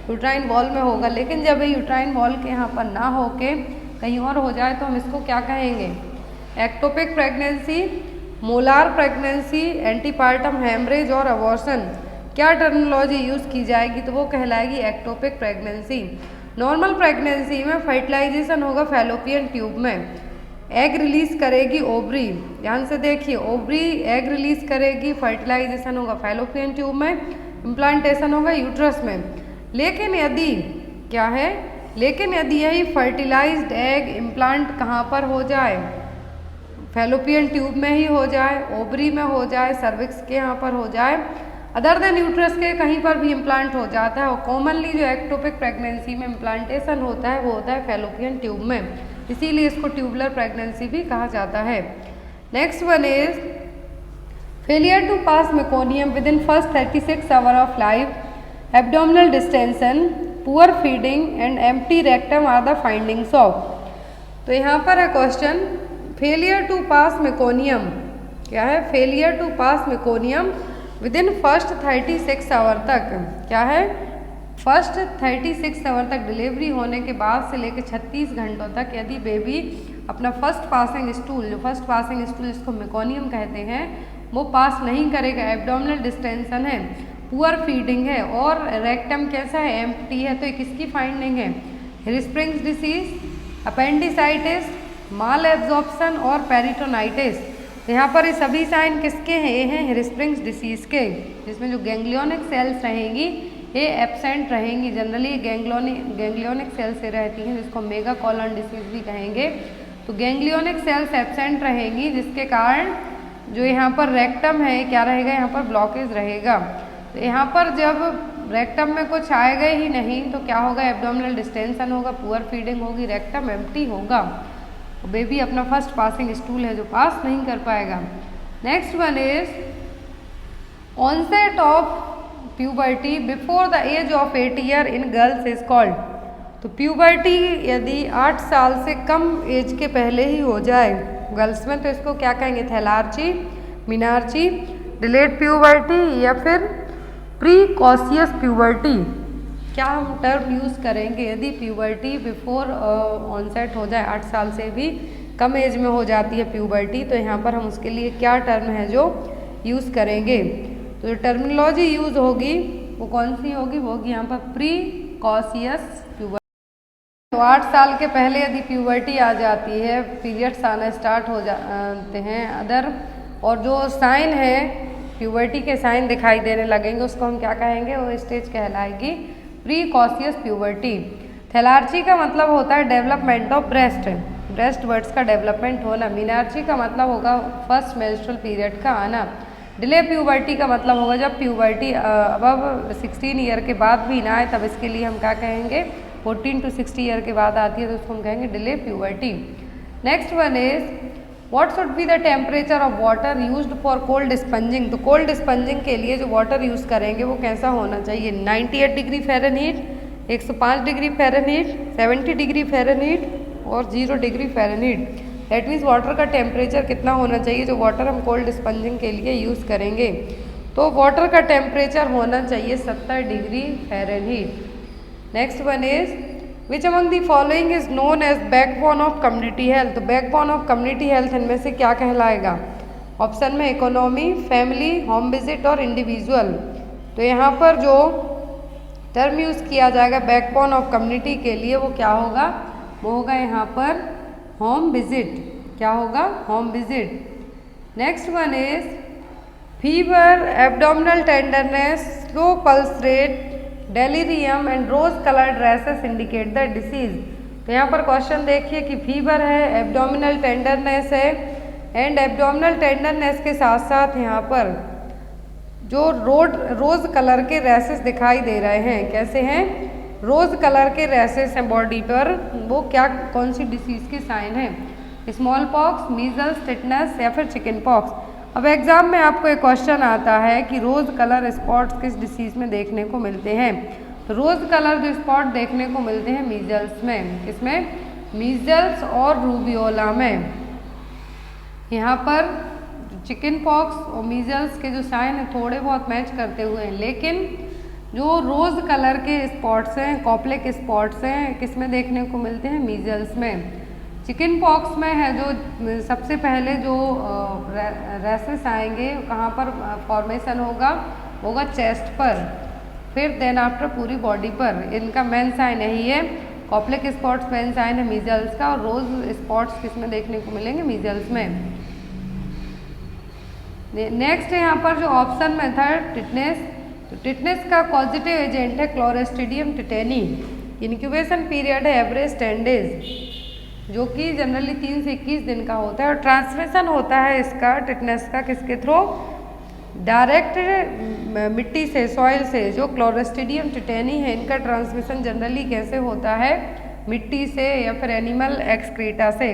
यूट्राइन वॉल में होगा। लेकिन जब ये यूट्राइन वॉल के यहाँ पर ना होके कहीं और हो जाए तो हम इसको क्या कहेंगे? Ectopic pregnancy, molar pregnancy, antepartum haemorrhage और अबॉर्शन। क्या टर्मिनोलॉजी यूज़ की जाएगी? तो वो कहलाएगी एक्टोपिक प्रेगनेंसी। नॉर्मल प्रेगनेंसी में फर्टिलाइजेशन होगा फैलोपियन ट्यूब में, एग रिलीज करेगी ओवरी। ध्यान से देखिए, ओवरी एग रिलीज करेगी, फर्टिलाइजेशन होगा फैलोपियन ट्यूब में, इम्प्लांटेशन होगा यूट्रस में। लेकिन यदि क्या है, लेकिन यदि यही फर्टिलाइज्ड एग इम्प्लांट कहाँ पर हो जाए? फैलोपियन ट्यूब में ही हो जाए, ओवरी में हो जाए, सर्विक्स के यहाँ पर हो जाए, अदर देन यूट्रस के कहीं पर भी इम्प्लांट हो जाता है। और कॉमनली जो एक्टोपिक प्रेगनेंसी में इम्प्लांटेशन होता है वो होता है फैलोपियन ट्यूब में, इसीलिए इसको ट्यूबुलर प्रेगनेंसी भी कहा जाता है। Next one is failure to pass meconium within first 36 hour of life, abdominal distension, poor feeding and empty rectum are the findings of. तो यहाँ पर है question, failure to pass meconium क्या है? Failure to pass meconium within first 36 hour तक क्या है? First 36 hour तक डिलीवरी होने के बाद से लेकर 36 घंटों तक यदि बेबी अपना फर्स्ट पासिंग स्टूल, जो फर्स्ट पासिंग स्टूल जिसको मेकोनियम कहते हैं, वो पास नहीं करेगा, एब्डोमिनल डिस्टेंशन है, पुअर फीडिंग है और रेक्टम कैसा है? एम्प्टी है, तो ये किसकी फाइंडिंग है? हिरस्प्रिंग्स डिसीज, अपेंडिसाइटिस, माल एब्जॉर्प्शन और पेरिटोनाइटिस। यहाँ पर ये सभी साइन किसके हैं? ये हैं हिरस्प्रिंग्स डिसीज के, जिसमें जो गैंग्लियोनिक सेल्स रहेंगी ये एब्सेंट रहेंगी। जनरली गैंग्लियोनिक सेल्स से रहती हैं, जिसको मेगा कॉलन डिसीज भी कहेंगे। तो गैंग्लियोनिक सेल्स एब्सेंट रहेंगी, जिसके कारण जो यहाँ पर रेक्टम है क्या रहेगा? यहाँ पर ब्लॉकेज रहेगा। तो यहाँ पर जब रेक्टम में कुछ आएगा ही नहीं तो क्या होगा? एब्डोमिनल डिस्टेंशन होगा, पुअर फीडिंग होगी, रेक्टम एम्प्टी होगा, बेबी अपना फर्स्ट पासिंग स्टूल है जो पास नहीं कर पाएगा। Next one is onset of puberty before the age of 8 year in girls is called. तो प्यूबर्टी यदि 8 साल से कम एज के पहले ही हो जाए गर्ल्स में तो इसको क्या कहेंगे? थैलार्ची, मिनार्ची, डिलेड प्यूबर्टी या फिर प्रीकॉशियस प्यूबर्टी। क्या हम टर्म यूज़ करेंगे यदि प्यूबर्टी बिफोर ऑनसेट हो जाए, 8 साल से भी कम एज में हो जाती है प्यूबर्टी, तो यहाँ पर हम उसके लिए क्या टर्म है जो यूज़ करेंगे? तो जो टर्मिनोलॉजी यूज़ होगी वो कौन सी होगी? वो होगी यहाँ पर प्रीकॉशियस प्यूबर्टी। तो 8 साल के पहले यदि प्यूबर्टी आ जाती है, पीरियड्स आना स्टार्ट हो जाते हैं अदर, और जो साइन है प्यूबर्टी के साइन दिखाई देने लगेंगे, उसको हम क्या कहेंगे? वो स्टेज कहलाएगी प्रीकॉशियस प्यूबर्टी। थैलार्ची का मतलब होता है development of breast, breast words का डेवलपमेंट होना। मीनार्ची का मतलब होगा फर्स्ट मेंस्ट्रुअल पीरियड का आना। डिले प्यूबर्टी का मतलब होगा जब प्यूबर्टी अब 16 ईयर के बाद भी ना आए, तब इसके लिए हम क्या कहेंगे? 14 to 60 ईयर के बाद आती है तो उसको हम कहेंगे delay puberty. Next one is what should be the temperature of water used for cold spongin. तो कोल्ड स्पंजिंग के लिए जो वाटर यूज़ करेंगे वो कैसा होना चाहिए? 98 degree Fahrenheit, 105 degree Fahrenheit, 70 degree Fahrenheit और 0 degree Fahrenheit. That means water का टेम्परेचर कितना होना चाहिए जो वाटर हम कोल्ड स्पंजिंग के लिए यूज़ करेंगे? तो वाटर का टेम्परेचर होना चाहिए 70 degree Fahrenheit. Next one is which among the following is known as backbone of community health. तो बैकबोन ऑफ कम्युनिटी हेल्थ इनमें से क्या कहलाएगा? ऑप्शन में इकोनॉमी, फैमिली, होम विजिट और इंडिविजुअल। तो यहाँ पर जो टर्म यूज़ किया जाएगा बैकबोन ऑफ कम्युनिटी के लिए वो क्या होगा? वो होगा यहाँ पर होम विजिट। क्या होगा? Home visit. Next one is fever, abdominal tenderness, slow pulse rate, delirium and rose coloured rashes indicate the disease. तो यहाँ पर क्वेश्चन देखिए कि फीवर है, एब्डोमिनल टेंडरनेस है एंड एब्डोमिनल टेंडरनेस के साथ साथ यहाँ पर जो रोज कलर के रैसेस दिखाई दे रहे हैं। कैसे हैं? रोज कलर के रैसेस हैं बॉडी पर, वो क्या कौन सी डिसीज़ के साइन है? स्मॉल पॉक्स, मीजल्स, टिटनस या फिर चिकन पॉक्स। अब एग्जाम में आपको एक क्वेश्चन आता है कि रोज कलर स्पॉट्स किस डिसीज़ में देखने को मिलते हैं? तो रोज कलर जो स्पॉट देखने को मिलते हैं मीजल्स में। किसमें? मीजल्स और रूबियोला में। यहाँ पर चिकन पॉक्स और मीजल्स के जो साइन है थोड़े बहुत मैच करते हुए हैं, लेकिन जो रोज़ कलर के स्पॉट्स हैं, कॉप्लेक स्पॉट्स हैं, किस में देखने को मिलते हैं? मीजल्स में। चिकन पॉक्स में है जो सबसे पहले जो रैसेस आएंगे, कहाँ पर फॉर्मेशन होगा चेस्ट पर, फिर देन आफ्टर पूरी बॉडी पर। इनका मेन साइन यही है, कॉप्लेक स्पॉट्स मेन साइन है मीजल्स का, और रोज स्पॉट्स किस में देखने को मिलेंगे? मीजल्स में। नेक्स्ट है यहाँ पर जो ऑप्शन में था टिटनेस, तो टिटनेस का पॉजिटिव एजेंट है क्लोरेस्ट्रीडियम टिटेनी। इंक्यूबेशन पीरियड है एवरेज 10 डेज, जो कि जनरली 3 से 21 दिन का होता है, और ट्रांसमिशन होता है इसका टिटनेस का किसके थ्रू? डायरेक्ट मिट्टी से, सॉइल से। जो क्लोरेस्ट्रीडियम टिटेनी है, इनका ट्रांसमिशन जनरली कैसे होता है? मिट्टी से या फिर एनिमल एक्सक्रीटा से।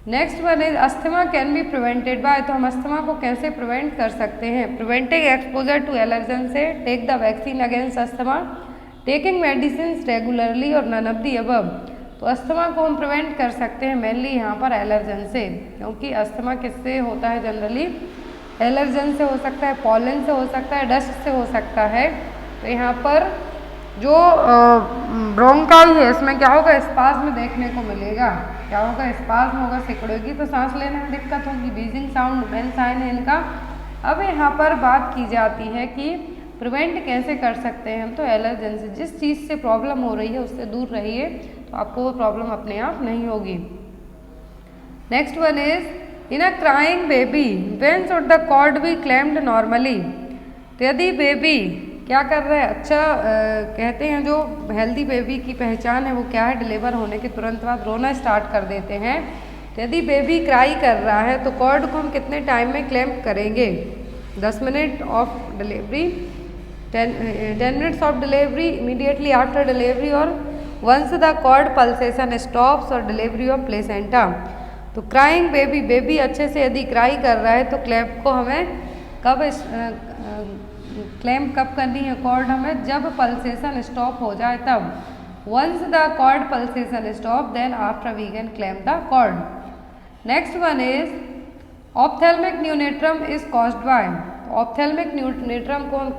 Next one is asthma can be prevented by, तो हम अस्थमा को कैसे प्रिवेंट कर सकते हैं? प्रिवेंटिंग एक्सपोजर टू एलर्जन से, take the vaccine against asthma, taking medicine regularly और नन ऑफ द अबव। तो अस्थमा को हम प्रिवेंट कर सकते हैं मेनली यहाँ पर एलर्जन से, क्योंकि अस्थमा किससे होता है? जनरली एलर्जन से हो सकता है, पॉलन से हो सकता है, डस्ट से हो सकता है। तो यहाँ पर जो ब्रोंकाई है, इसमें क्या होगा? स्पाज्म देखने को मिलेगा। क्या होगा? स्पाज्म होगा, सिकुड़ेगी, तो सांस लेने में दिक्कत होगी। बीजिंग साउंड मेन साइन है इनका। अब यहाँ पर बात की जाती है कि प्रिवेंट कैसे कर सकते हैं हम? तो एलर्जन से, जिस चीज़ से प्रॉब्लम हो रही है उससे दूर रहिए, तो आपको वो प्रॉब्लम अपने आप नहीं होगी। Next one is in a crying baby when should the cord be claimed normally. तो यदि बेबी क्या कर रहा है? अच्छा, कहते हैं जो हेल्दी बेबी की पहचान है वो क्या है? डिलीवर होने के तुरंत बाद रोना स्टार्ट कर देते हैं। तो यदि बेबी क्राई कर रहा है तो कॉर्ड को हम कितने टाइम में क्लैम्प करेंगे? 10 minute of delivery, 10 minutes of delivery, immediately after delivery, और once the cord pulsation stops और डिलीवरी ऑफ प्लेसेंटा। तो क्राइंग बेबी अच्छे से यदि क्राई कर रहा है तो क्लैम्प को हमें कब क्लैम्प कब करनी है? कॉर्ड हमें जब पल्सेशन स्टॉप हो जाए तब। Once the cord pulsation stop then after we can clamp the cord. Next one is ophthalmic neonatorum is caused by. Ophthalmic neonatorum को हम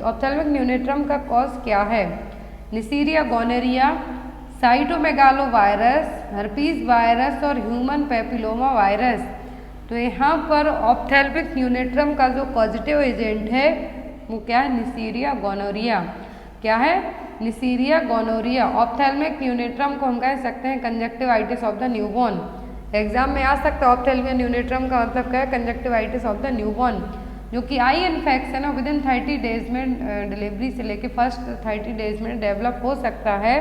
ऑप्थेल्मिक न्यूनेट्रम का कॉज क्या है? Neisseria gonorrhoea, cytomegalo virus, herpes virus और human papilloma virus. तो यहाँ पर ophthalmic neonatorum का जो पॉजिटिव एजेंट है वो क्या है? Neisseria gonorrhoeae. क्या है? Neisseria gonorrhoea. ऑप्थेल्मिक न्यूनेट्रम को हम कह सकते हैं conjunctivitis of the newborn. Exam में आ सकता है ऑप्थेल्मिक न्यूनेट्रम का मतलब क्या है? कंजक्टिवाइटिस ऑफ द न्यूबॉर्न, जो कि आई इन्फेक्शन है, विद इन 30 डेज में डिलीवरी से लेके फर्स्ट 30 डेज में डेवलप हो सकता है।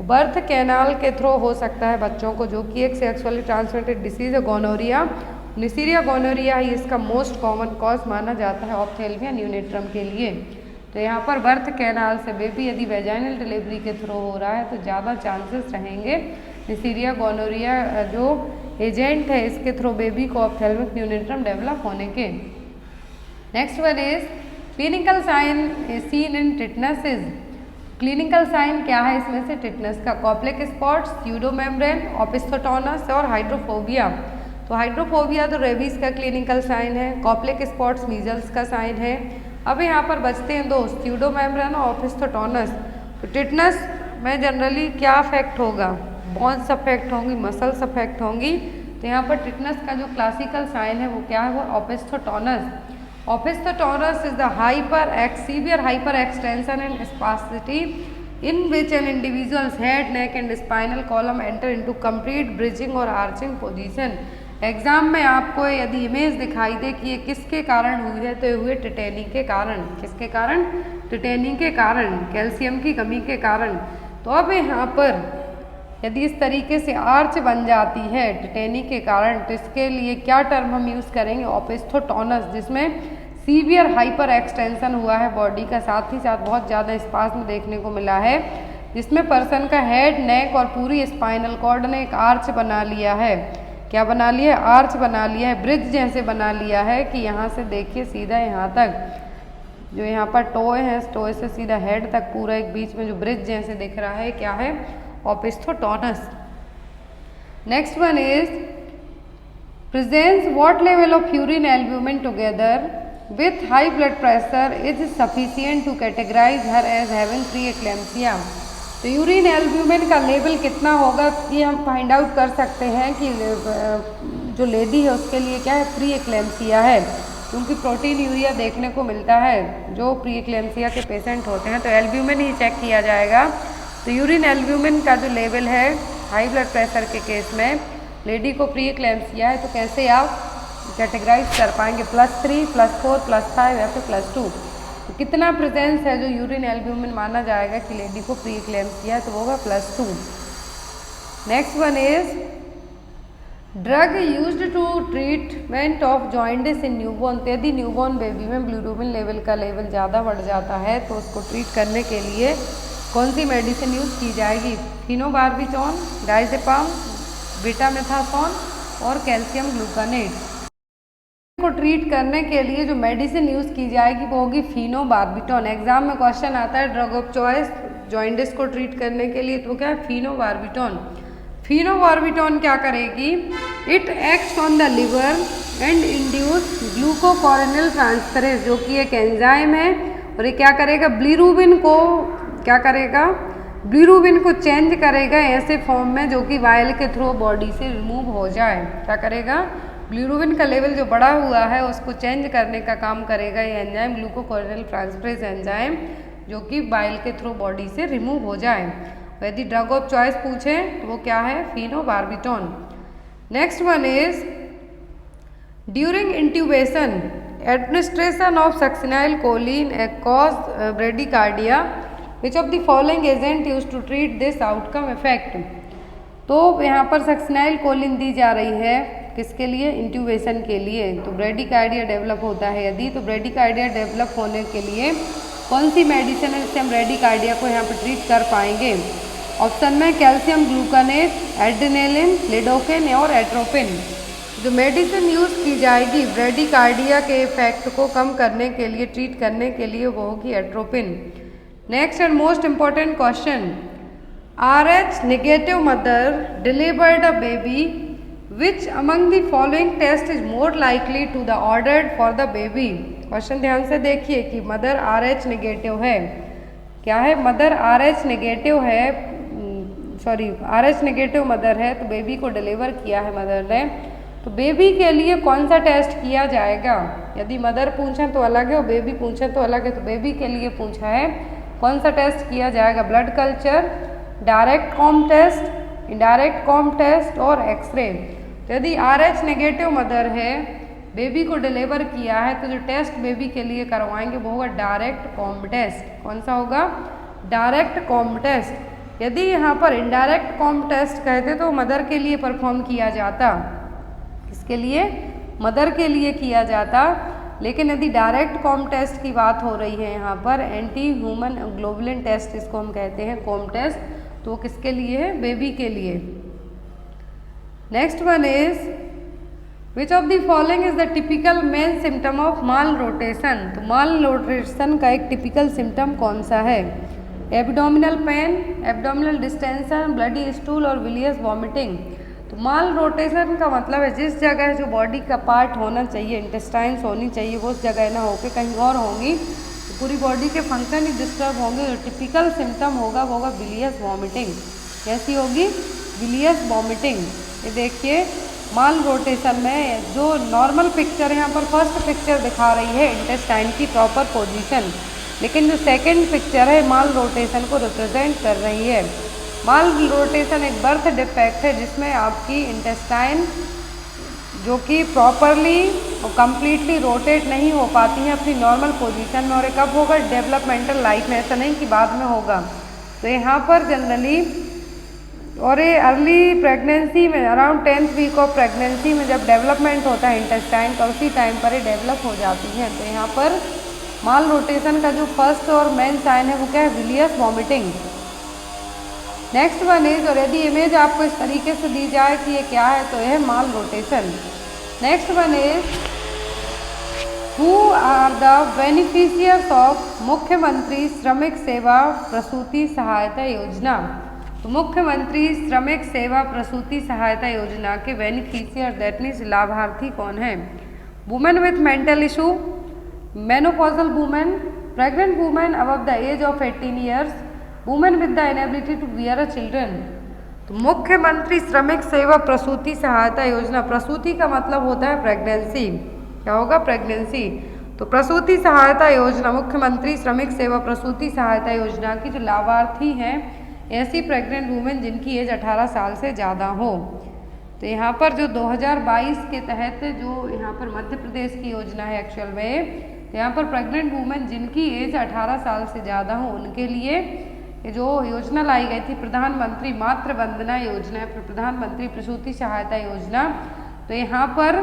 बर्थ कैनाल के थ्रू हो सकता है बच्चों को, जो कि एक सेक्सुअली ट्रांसमिटेड डिसीज है गोनोरिया। निसीरिया गोनोरिया ही इसका मोस्ट कॉमन कॉज माना जाता है ऑप्थेल्मिया न्यूनेट्रम के लिए। तो यहाँ पर बर्थ कैनाल से बेबी यदि वेजाइनल डिलीवरी के थ्रू हो रहा है तो ज़्यादा चांसेस रहेंगे निसीरिया गोनोरिया जो एजेंट है इसके थ्रू बेबी को ऑप्थेल्मिक न्यूनेट्रम डेवलप होने के। Next one is clinical sign seen in tetanus is. Clinical sign क्या है इसमें से? टिटनस का कॉप्लेक स्पॉट्स, स्यूडोमेम्ब्रेन, ओपिस्थोटोनस और हाइड्रोफोबिया। तो हाइड्रोफोबिया तो रेबीज का क्लिनिकल साइन है, कॉप्लेक स्पॉट्स मीजल्स का साइन है। अब यहाँ पर बचते हैं दो, स्यूडोमेम्ब्रेन और ओपिस्थोटोनस। तो टिटनस में जनरली क्या अफेक्ट होगा? बोन्स अफेक्ट होंगी, मसल्स अफेक्ट होंगी। तो यहाँ पर टिटनस का जो क्लासिकल साइन है वो क्या है? वो opisthotonus. Opisthotonus is the severe hyper extension and spasticity in which an individual's head, neck and spinal column enter into complete bridging और arching position। एग्जाम में आपको यदि इमेज दिखाई दे कि ये किसके कारण हुई है तो ये हुए टिटेनी के कारण। किसके कारण? टिटेनी के कारण, कैल्शियम की कमी के कारण। तो अब यहाँ पर यदि इस तरीके से आर्च बन जाती है टिटेनी के कारण तो इसके लिए क्या टर्म हम यूज़ करेंगे? ओपिस्थोटोनस, जिसमें सीवियर हाइपर एक्सटेंशन हुआ है बॉडी का, साथ ही साथ बहुत ज़्यादा स्पाज्म देखने को मिला है, जिसमें पर्सन का हेड, नेक और पूरी स्पाइनल कॉर्ड ने एक आर्च बना लिया है। क्या बना लिया है? आर्च बना लिया है, ब्रिज जैसे बना लिया है कि यहाँ से देखिए सीधा यहाँ तक जो यहाँ पर टोए हैं, टोए से सीधा हेड तक पूरा एक बीच में जो ब्रिज जैसे दिख रहा है क्या है? Opisthotonus. Next one is presents what level of urine albumin together with high blood pressure is sufficient to categorize her as having pre-eclampsia। तो यूरिन एल्ब्यूमिन का लेवल कितना होगा ये हम फाइंड आउट कर सकते हैं कि जो लेडी है उसके लिए क्या है, प्री एक्लेम्सिया है, क्योंकि प्रोटीन यूरिया देखने को मिलता है जो प्री एक्लेम्सिया के पेशेंट होते हैं, तो एल्ब्यूमिन ही चेक किया जाएगा। तो यूरिन एल्ब्यूमिन का जो लेवल है हाई ब्लड प्रेशर के केस में लेडी को प्री एक्लेम्सिया है, तो कैसे आप कैटेगराइज कर पाएंगे, +3, +4, +5 या फिर +2। तो कितना प्रेजेंस है जो यूरिन एल्ब्यूमिन माना जाएगा कि लेडी को प्री एक्लेम्सिया है, तो वो होगा +2। Next one is drug used to treatment of jaundice in newborn. यदि न्यूबॉर्न बेबी में बिलिरुबिन लेवल का लेवल ज़्यादा बढ़ जाता है तो उसको ट्रीट करने के लिए कौन सी मेडिसिन यूज़ की जाएगी, फिनोबार्बिटॉन, डायजेपाम, बीटामेथासोन और कैल्शियम ग्लूकानेट। को ट्रीट करने के लिए जो मेडिसिन यूज़ की जाएगी वो होगी फिनोबार्बिटॉन। एग्जाम में क्वेश्चन आता है ड्रग ऑफ चॉइस जॉइंटिस को ट्रीट करने के लिए, तो क्या है, फिनोबार्बिटॉन। फिनोबार्बिटॉन क्या करेगी, it acts on the liver and induce glucuronyl transferase, जो कि एक एंजाइम है, और ये क्या करेगा, बिलिरुबिन को क्या करेगा, बिलिरुबिन को चेंज करेगा ऐसे फॉर्म में जो कि वायल के थ्रू बॉडी से रिमूव हो जाए। क्या करेगा, बिलिरुबिन का लेवल जो बढ़ा हुआ है उसको चेंज करने का काम करेगा ये एंजाइम, ग्लूकोकोरिनल ट्रांसफरेज एंजाइम, जो कि बाइल के थ्रू बॉडी से रिमूव हो जाए। यदि ड्रग ऑफ चॉइस पूछें तो वो क्या है, phenobarbitone. Next one is during intubation administration of succinylcholine cause bradycardia, which of the following agent use to treat this outcome effect. तो यहाँ पर सक्सिनाइल कोलिन दी जा रही है किसके लिए, इंट्यूबेशन के लिए। तो ब्रेडिकार्डिया डेवलप होता है यदि, तो ब्रेडिकार्डिया डेवलप होने के लिए कौन सी मेडिसिन है जिससे हम ब्रेडिकार्डिया को यहाँ पर ट्रीट कर पाएंगे। ऑप्शन में कैल्शियम ग्लूकानेट, एड्रेनालिन, लिडोकेन और एट्रोपिन। जो मेडिसिन यूज़ की जाएगी ब्रेडिकार्डिया के इफेक्ट को कम करने के लिए, ट्रीट करने के लिए, वो होगी atropine. Next and most important question, RH negative mother delivered a baby which among the following test is more likely to the ordered for the baby। Question ध्यान से देखिए कि मदर RH नेगेटिव है, क्या है, मदर RH नेगेटिव है, RH negative mother है, तो बेबी को डिलीवर किया है मदर ने, तो बेबी के लिए कौन सा टेस्ट किया जाएगा। यदि मदर पूछें तो अलग है और बेबी पूछें तो अलग है, तो बेबी के लिए पूछा है कौन सा टेस्ट किया जाएगा, blood culture, direct Coombs test, indirect Coombs test और एक्सरे। तो यदि RH नेगेटिव मदर है, बेबी को डिलीवर किया है, तो जो टेस्ट बेबी के लिए करवाएंगे वो होगा डायरेक्ट कॉम टेस्ट। कौन सा होगा, डायरेक्ट कॉम टेस्ट। यदि यहाँ पर इनडायरेक्ट कॉम टेस्ट कहते तो मदर के लिए परफॉर्म किया जाता, इसके लिए मदर के लिए किया जाता, लेकिन यदि डायरेक्ट कॉम टेस्ट की बात हो रही है यहाँ पर, एंटी ह्यूमन ग्लोबुलिन टेस्ट इसको हम कहते हैं, कॉम टेस्ट, तो किसके लिए है, बेबी के लिए। Next one is which of the following is the typical main symptom of mall rotation. तो माल रोटेशन का एक टिपिकल सिम्टम कौन सा है, abdominal pain, abdominal distension, bloody stool और विलियस वॉमिटिंग। तो माल रोटेशन का मतलब है जिस जगह जो बॉडी का पार्ट होना चाहिए, इंटेस्टाइन्स होनी चाहिए, वो उस जगह ना होकर कहीं और होंगी, तो पूरी बॉडी के फंक्शन ही डिस्टर्ब होंगे। जो टिपिकल सिम्टम होगा वो होगा विलियस वॉमिटिंग। कैसी होगी, विलियस वॉमिटिंग। ये देखिए माल रोटेशन में जो नॉर्मल पिक्चर यहाँ पर फर्स्ट पिक्चर दिखा रही है इंटेस्टाइन की प्रॉपर पोजीशन, लेकिन जो सेकंड पिक्चर है माल रोटेशन को रिप्रेजेंट कर रही है। माल रोटेशन एक बर्थ डिफेक्ट है जिसमें आपकी इंटेस्टाइन जो कि प्रॉपरली और कम्प्लीटली रोटेट नहीं हो पाती है अपनी नॉर्मल पोजीशन में, और ये कब होगा, डेवलपमेंटल लाइफ में, ऐसा नहीं कि बाद में होगा। तो यहाँ पर जनरली और ये अर्ली प्रेगनेंसी में around 10th week of pregnancy में जब डेवलपमेंट होता है इंटेस्टाइन का, उसी टाइम पर ये डेवलप हो जाती है। तो यहाँ पर माल रोटेशन का जो फर्स्ट और मेन साइन है वो क्या है, विलियस वॉमिटिंग। नेक्स्ट वन इज, और यदि इमेज आपको इस तरीके से दी जाए कि ये क्या है, तो यह है malrotation. Next one is, who are the beneficiaries of मुख्यमंत्री श्रमिक सेवा प्रसूति सहायता योजना। तो मुख्यमंत्री श्रमिक सेवा प्रसूति सहायता योजना के बेनिफिशियर दैट मीन्स लाभार्थी कौन है? Women with mental issue, menopausal women, pregnant women above the age of 18 years, women with the inability to bear a children. तो मुख्यमंत्री श्रमिक सेवा प्रसूति सहायता योजना, प्रसूति का मतलब होता है प्रेगनेंसी, क्या होगा? प्रेगनेंसी। तो प्रसूति सहायता योजना, मुख्यमंत्री श्रमिक सेवा प्रसूति सहायता योजना की जो लाभार्थी हैं ऐसी प्रेग्नेंट वुमेन जिनकी एज 18 साल से ज़्यादा हो। तो यहाँ पर जो 2022 के तहत जो यहाँ पर मध्य प्रदेश की योजना है एक्चुअल में, तो यहाँ पर प्रेग्नेंट वुमेन जिनकी एज 18 साल से ज़्यादा हो उनके लिए ये जो योजना लाई गई थी प्रधानमंत्री मातृ वंदना योजना, प्रधानमंत्री प्रसूति सहायता योजना। तो यहाँ पर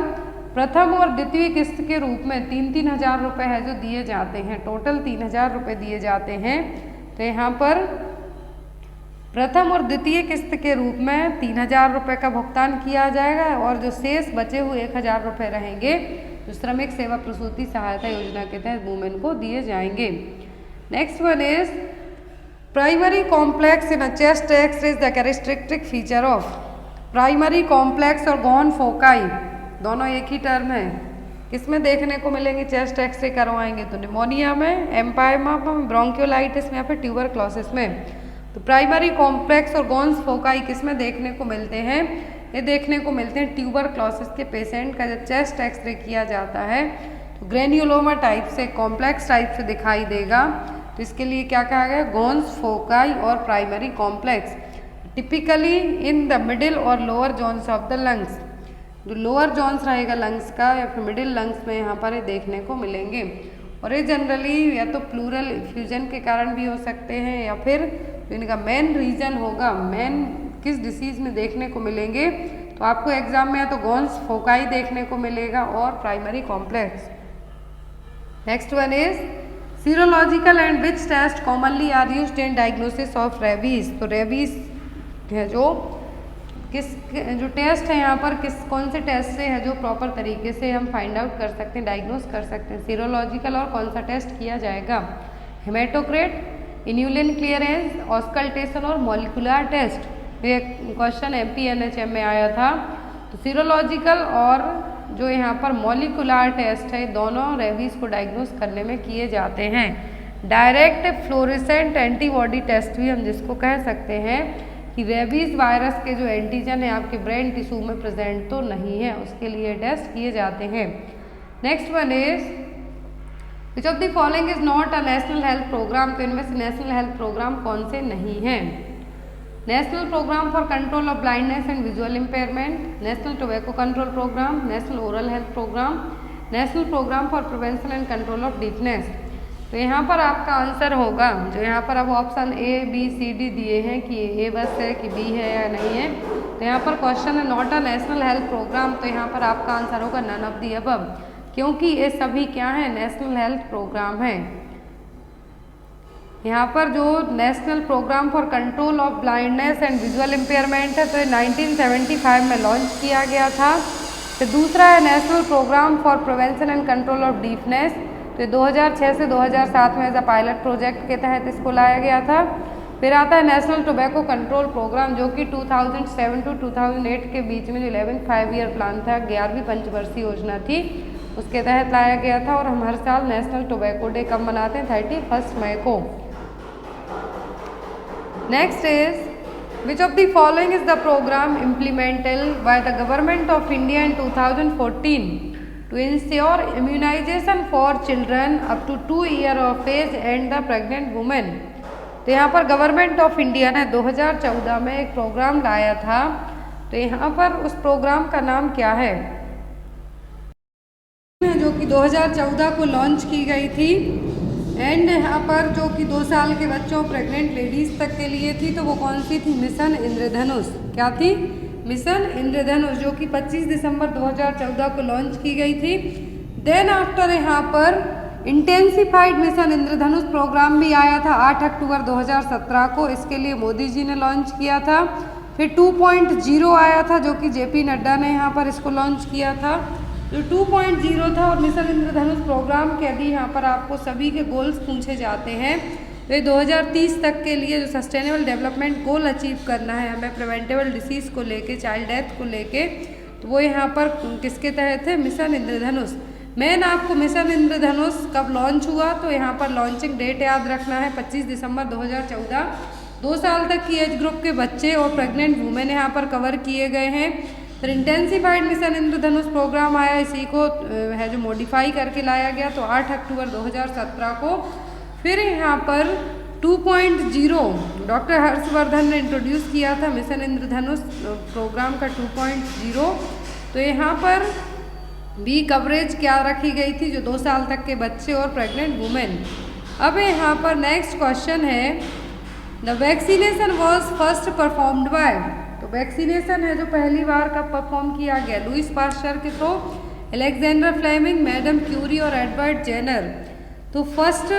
प्रथम और द्वितीय किस्त के रूप में 3-3 हज़ार रुपये है जो दिए जाते हैं, टोटल 3 हज़ार रुपये दिए जाते हैं। तो यहाँ पर प्रथम और द्वितीय किस्त के रूप में 3 हज़ार रुपये का भुगतान किया जाएगा और जो शेष बचे हुए 1 हज़ार रुपये रहेंगे जो श्रमिक सेवा प्रसूति सहायता योजना के तहत वुमेन को दिए जाएंगे। Next one is primary complex in chest x ray is the characteristic feature of. Primary complex और गॉन फोकाई दोनों एक ही टर्म है, किसमें देखने को मिलेंगे? चेस्ट एक्सरे करवाएंगे तो निमोनिया में, एम्पायमा में, ब्रोंकियोलाइटिस में या फिर ट्यूबरक्लोसिस में। तो प्राइमरी कॉम्प्लेक्स और गॉन्स फोकाई किसमें देखने को मिलते हैं? ये देखने को मिलते हैं ट्यूबरक्लोसिस के पेशेंट का जब चेस्ट एक्सरे किया जाता है तो ग्रेन्युलोमा टाइप से, कॉम्प्लेक्स टाइप से दिखाई देगा। तो इसके लिए क्या कहा गया? गॉन्स फोकाई और primary complex typically in the middle और lower zones of the lungs. जो लोअर जोन्स रहेगा लंग्स का या फिर मिडिल लंग्स में यहाँ पर ये देखने को मिलेंगे और ये जनरली या तो प्लूरल इफ्यूजन के कारण भी हो सकते हैं या फिर इनका मेन रीजन होगा, मेन किस डिसीज़ में देखने को मिलेंगे। तो आपको एग्जाम में या तो गॉन्स फोकाई देखने को मिलेगा और primary complex. Next one is serological and which test commonly are used in diagnosis of rabies. तो रेबीज है जो टेस्ट है यहाँ पर कौन से टेस्ट से है जो प्रॉपर तरीके से हम फाइंड आउट कर सकते हैं, डायग्नोस कर सकते हैं। सीरोलॉजिकल और कौन सा टेस्ट किया जाएगा? हेमेटोक्रेट, इन्यूलिन क्लियरेंस, ऑस्कल्टेशन और मॉलिकुलर टेस्ट। ये क्वेश्चन MP-NHM में आया था। तो सीरोलॉजिकल और जो यहाँ पर मॉलिकुलर टेस्ट है दोनों रेबीज को डायग्नोस करने में किए जाते हैं। डायरेक्ट फ्लोरेसेंट एंटीबॉडी टेस्ट भी हम जिसको कह सकते हैं कि रेबीज वायरस के जो एंटीजन है आपके ब्रेन टिश्यू में प्रेजेंट तो नहीं है, उसके लिए टेस्ट किए जाते हैं। Next one is which of the following is not a national health programme. तो इनमें से नेशनल हेल्थ प्रोग्राम कौन से नहीं हैं? National programme for control of blindness and visual impairment, national tobacco control programme, national oral health programme, national programme for prevention and control of deafness. तो यहाँ पर आपका आंसर होगा जो यहाँ पर अब option A, B, C, D दिए हैं कि A बस है कि B है या नहीं है। तो यहाँ पर क्वेश्चन है not a national health programme, तो यहाँ पर आपका आंसर होगा नन ऑफ दी अबव, क्योंकि ये सभी क्या है? नेशनल हेल्थ प्रोग्राम है। यहाँ पर जो national programme for control of blindness and visual impairment है तो ये 1975 में लॉन्च किया गया था। फिर दूसरा है national programme for prevention and control of deafness, तो 2006 से 2007 में एज अ पायलट प्रोजेक्ट के तहत इसको लाया गया था। फिर आता है नेशनल टोबैको कंट्रोल प्रोग्राम जो कि 2007 to 2008 के बीच में जो 11th 5-year प्लान था, 11वीं पंचवर्षीय योजना थी, उसके तहत लाया गया था। और हम हर साल नेशनल टोबैको डे कब मनाते हैं? 31 मई को। Next is which of the following is the programme implemented by the government of India in 2014 to ensure immunization for children up to 2 years of age and the pregnant women। तो यहाँ पर government of India ने 2014 में एक programme लाया था। तो यहाँ पर उस प्रोग्राम का नाम क्या है? जो कि 2014 को लॉन्च की गई थी एंड यहाँ पर जो कि 2 साल के बच्चों प्रेग्नेंट लेडीज तक के लिए थी। तो वो कौन सी थी? मिशन इंद्रधनुष। क्या थी? मिशन इंद्रधनुष, जो कि 25 दिसंबर 2014 को लॉन्च की गई थी। देन आफ्टर यहाँ पर इंटेंसिफाइड मिशन इंद्रधनुष प्रोग्राम भी आया था 8 अक्टूबर 2017 को, इसके लिए मोदी जी ने लॉन्च किया था। फिर 2.0 आया था जो कि JP नड्डा ने यहाँ पर इसको लॉन्च किया था। जो 2.0 था और मिशन इंद्रधनुष प्रोग्राम के यदि यहाँ पर आपको सभी के गोल्स पूछे जाते हैं तो ये 2030 तक के लिए जो सस्टेनेबल डेवलपमेंट गोल अचीव करना है हमें प्रिवेंटेबल डिसीज़ को लेके, चाइल्ड डेथ को लेके, तो वो यहाँ पर किसके तहत है, मिशन इंद्रधनुष। मैन आपको मिशन इंद्रधनुष कब लॉन्च हुआ, तो यहाँ पर लॉन्चिंग डेट याद रखना है 25 दिसंबर 2014। 2 साल तक की एज ग्रुप के बच्चे और प्रेग्नेंट वुमेन यहाँ पर कवर किए गए हैं। फिर इंटेंसिफाइड मिशन इंद्रधनुष प्रोग्राम आया, इसी को है जो मॉडिफाई करके लाया गया, तो 8 अक्टूबर 2017 को। फिर यहाँ पर 2.0 डॉक्टर हर्षवर्धन ने इंट्रोड्यूस किया था मिशन इंद्रधनुष प्रोग्राम का 2.0। तो यहाँ पर भी कवरेज क्या रखी गई थी, जो 2 साल तक के बच्चे और प्रेग्नेंट वुमेन। अब यहाँ पर नेक्स्ट क्वेश्चन है, the vaccination was first performed by, तो वैक्सीनेशन है जो पहली बार कब परफॉर्म किया गया, लुईस पास्चर के through, Alexander Fleming, madam Curie और एडवर्ड जेनर। तो फर्स्ट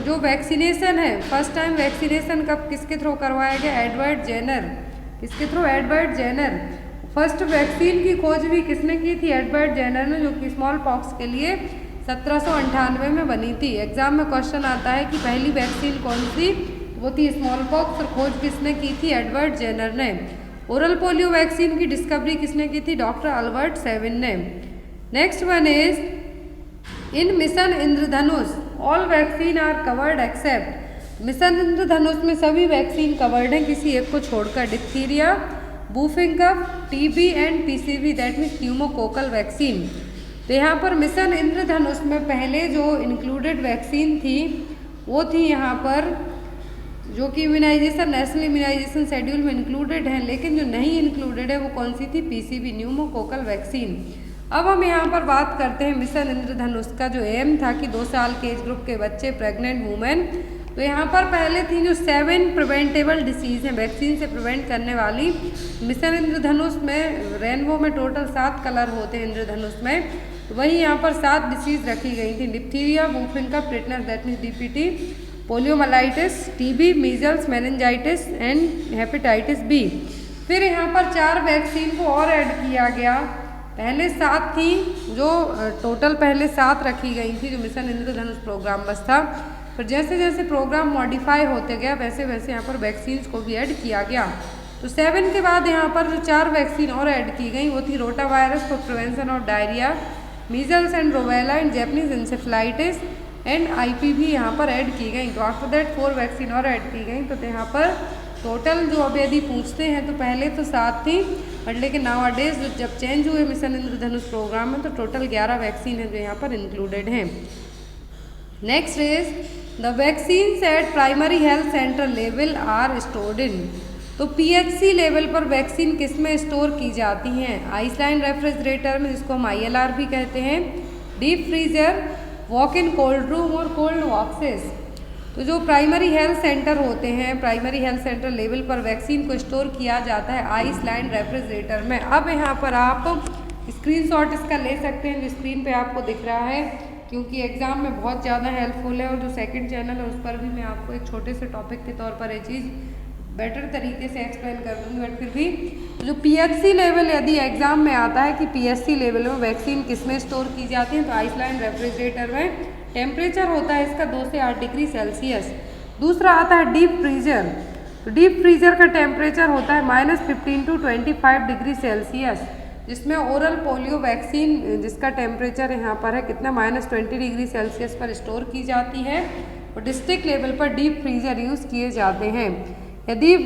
जो वैक्सीनेशन है, फर्स्ट टाइम वैक्सीनेशन कब किसके थ्रू करवाया गया, एडवर्ड जेनर। किसके through, Edward Jenner. First vaccine की खोज भी किसने की थी, एडवर्ड जेनर ने, जो कि स्मॉल पॉक्स के लिए 1798 में बनी थी। एग्जाम में क्वेश्चन आता है कि पहली वैक्सीन कौन सी, वो थी स्मॉल पॉक्स, और खोज किसने की थी, एडवर्ड जेनर ने। ओरल पोलियो वैक्सीन की डिस्कवरी किसने की थी, डॉक्टर अल्बर्ट सेविन ने। Next one is, in mission Indradhanush all vaccine are covered except, mission Indradhanush में सभी वैक्सीन कवर्ड हैं किसी एक को छोड़कर, diphtheria, whooping cough, TB and PCV, that means pneumococcal vaccine. तो यहाँ पर मिशन इंद्रधनुष में पहले जो इंक्लूडेड वैक्सीन थी वो थी यहाँ पर, जो कि इम्यूनाइजेशन, नेशनल इम्यूनाइजेशन शेड्यूल में इंक्लूडेड है, लेकिन जो नहीं इंक्लूडेड है वो कौन सी थी, पीसीवी, न्यूमोकोकल वैक्सीन। अब हम यहाँ पर बात करते हैं मिशन इंद्रधनुष का जो एम था कि 2 साल के एज ग्रुप के बच्चे, प्रेग्नेंट वुमेन। तो यहाँ पर पहले थी जो 7 प्रिवेंटेबल डिसीज़ हैं, वैक्सीन से प्रिवेंट करने वाली। मिशन इंद्रधनुष में रेनबो में टोटल 7 कलर होते हैं इंद्रधनुष में, तो वही यहाँ पर 7 डिसीज़ रखी गई थी, diphtheria, whooping cough, tetanus that means DPT, poliomyelitis, TB, measles, meningitis and hepatitis B. फिर यहाँ पर 4 वैक्सीन को और ऐड किया गया, पहले 7 थी, जो टोटल पहले 7 रखी गई थी जो मिशन इंद्रधनुष प्रोग्राम बस था। फिर जैसे जैसे प्रोग्राम मॉडिफाई होते गया वैसे वैसे यहाँ पर वैक्सीन्स को भी ऐड किया गया। तो 7 के बाद यहाँ पर जो 4 वैक्सीन और ऐड की गई वो थी rota virus for prevention of diarrhoea, measles and rubella and Japanese encephalitis and IPV यहाँ पर ऐड की गई। तो आफ्टर दैट 4 वैक्सीन और ऐड की गई। तो यहाँ पर टोटल जो अब यदि पूछते हैं तो पहले तो 7 थी, बट लेकिन नाउ डेज जब चेंज हुए मिशन इंद्रधनुष प्रोग्राम में तो टोटल 11 वैक्सीन है जो यहाँ पर इंक्लूडेड हैं। Next is the vaccines at primary health centre level are stored in. तो पीएचसी लेवल पर वैक्सीन किस में स्टोर की जाती हैं, आइसलैंड रेफ्रिजरेटर में जिसको हम आईएलआर भी कहते हैं, deep freezer, walk in cold room और कोल्ड बॉक्सेस। तो जो प्राइमरी हेल्थ सेंटर होते हैं, प्राइमरी हेल्थ सेंटर लेवल पर वैक्सीन को स्टोर किया जाता है आइसलैंड रेफ्रिजरेटर में। अब यहाँ पर आप स्क्रीनशॉट इसका ले सकते हैं जो स्क्रीन पे आपको दिख रहा है, क्योंकि एग्ज़ाम में बहुत ज़्यादा हेल्पफुल है। और जो सेकंड चैनल है उस पर भी मैं आपको एक छोटे से टॉपिक के तौर पर ये चीज़ बेटर तरीके से एक्सप्लेन कर दूँगी। बट फिर भी जो पीएचसी लेवल यदि एग्ज़ाम में आता है कि पीएचसी लेवल में वैक्सीन किस में स्टोर की जाती है, तो आइसलैंड रेफ्रिजरेटर में। टेम्परेचर होता है इसका 2 से 8 डिग्री सेल्सियस। दूसरा आता है डीप फ्रीजर। तो डीप फ्रीजर का टेम्परेचर होता है -15 to 25 डिग्री सेल्सियस, जिसमें ओरल पोलियो वैक्सीन जिसका टेम्परेचर यहाँ पर है कितना, -20 डिग्री सेल्सियस पर स्टोर की जाती है। और डिस्ट्रिक्ट लेवल पर डीप फ्रीजर यूज़ किए जाते हैं। यदि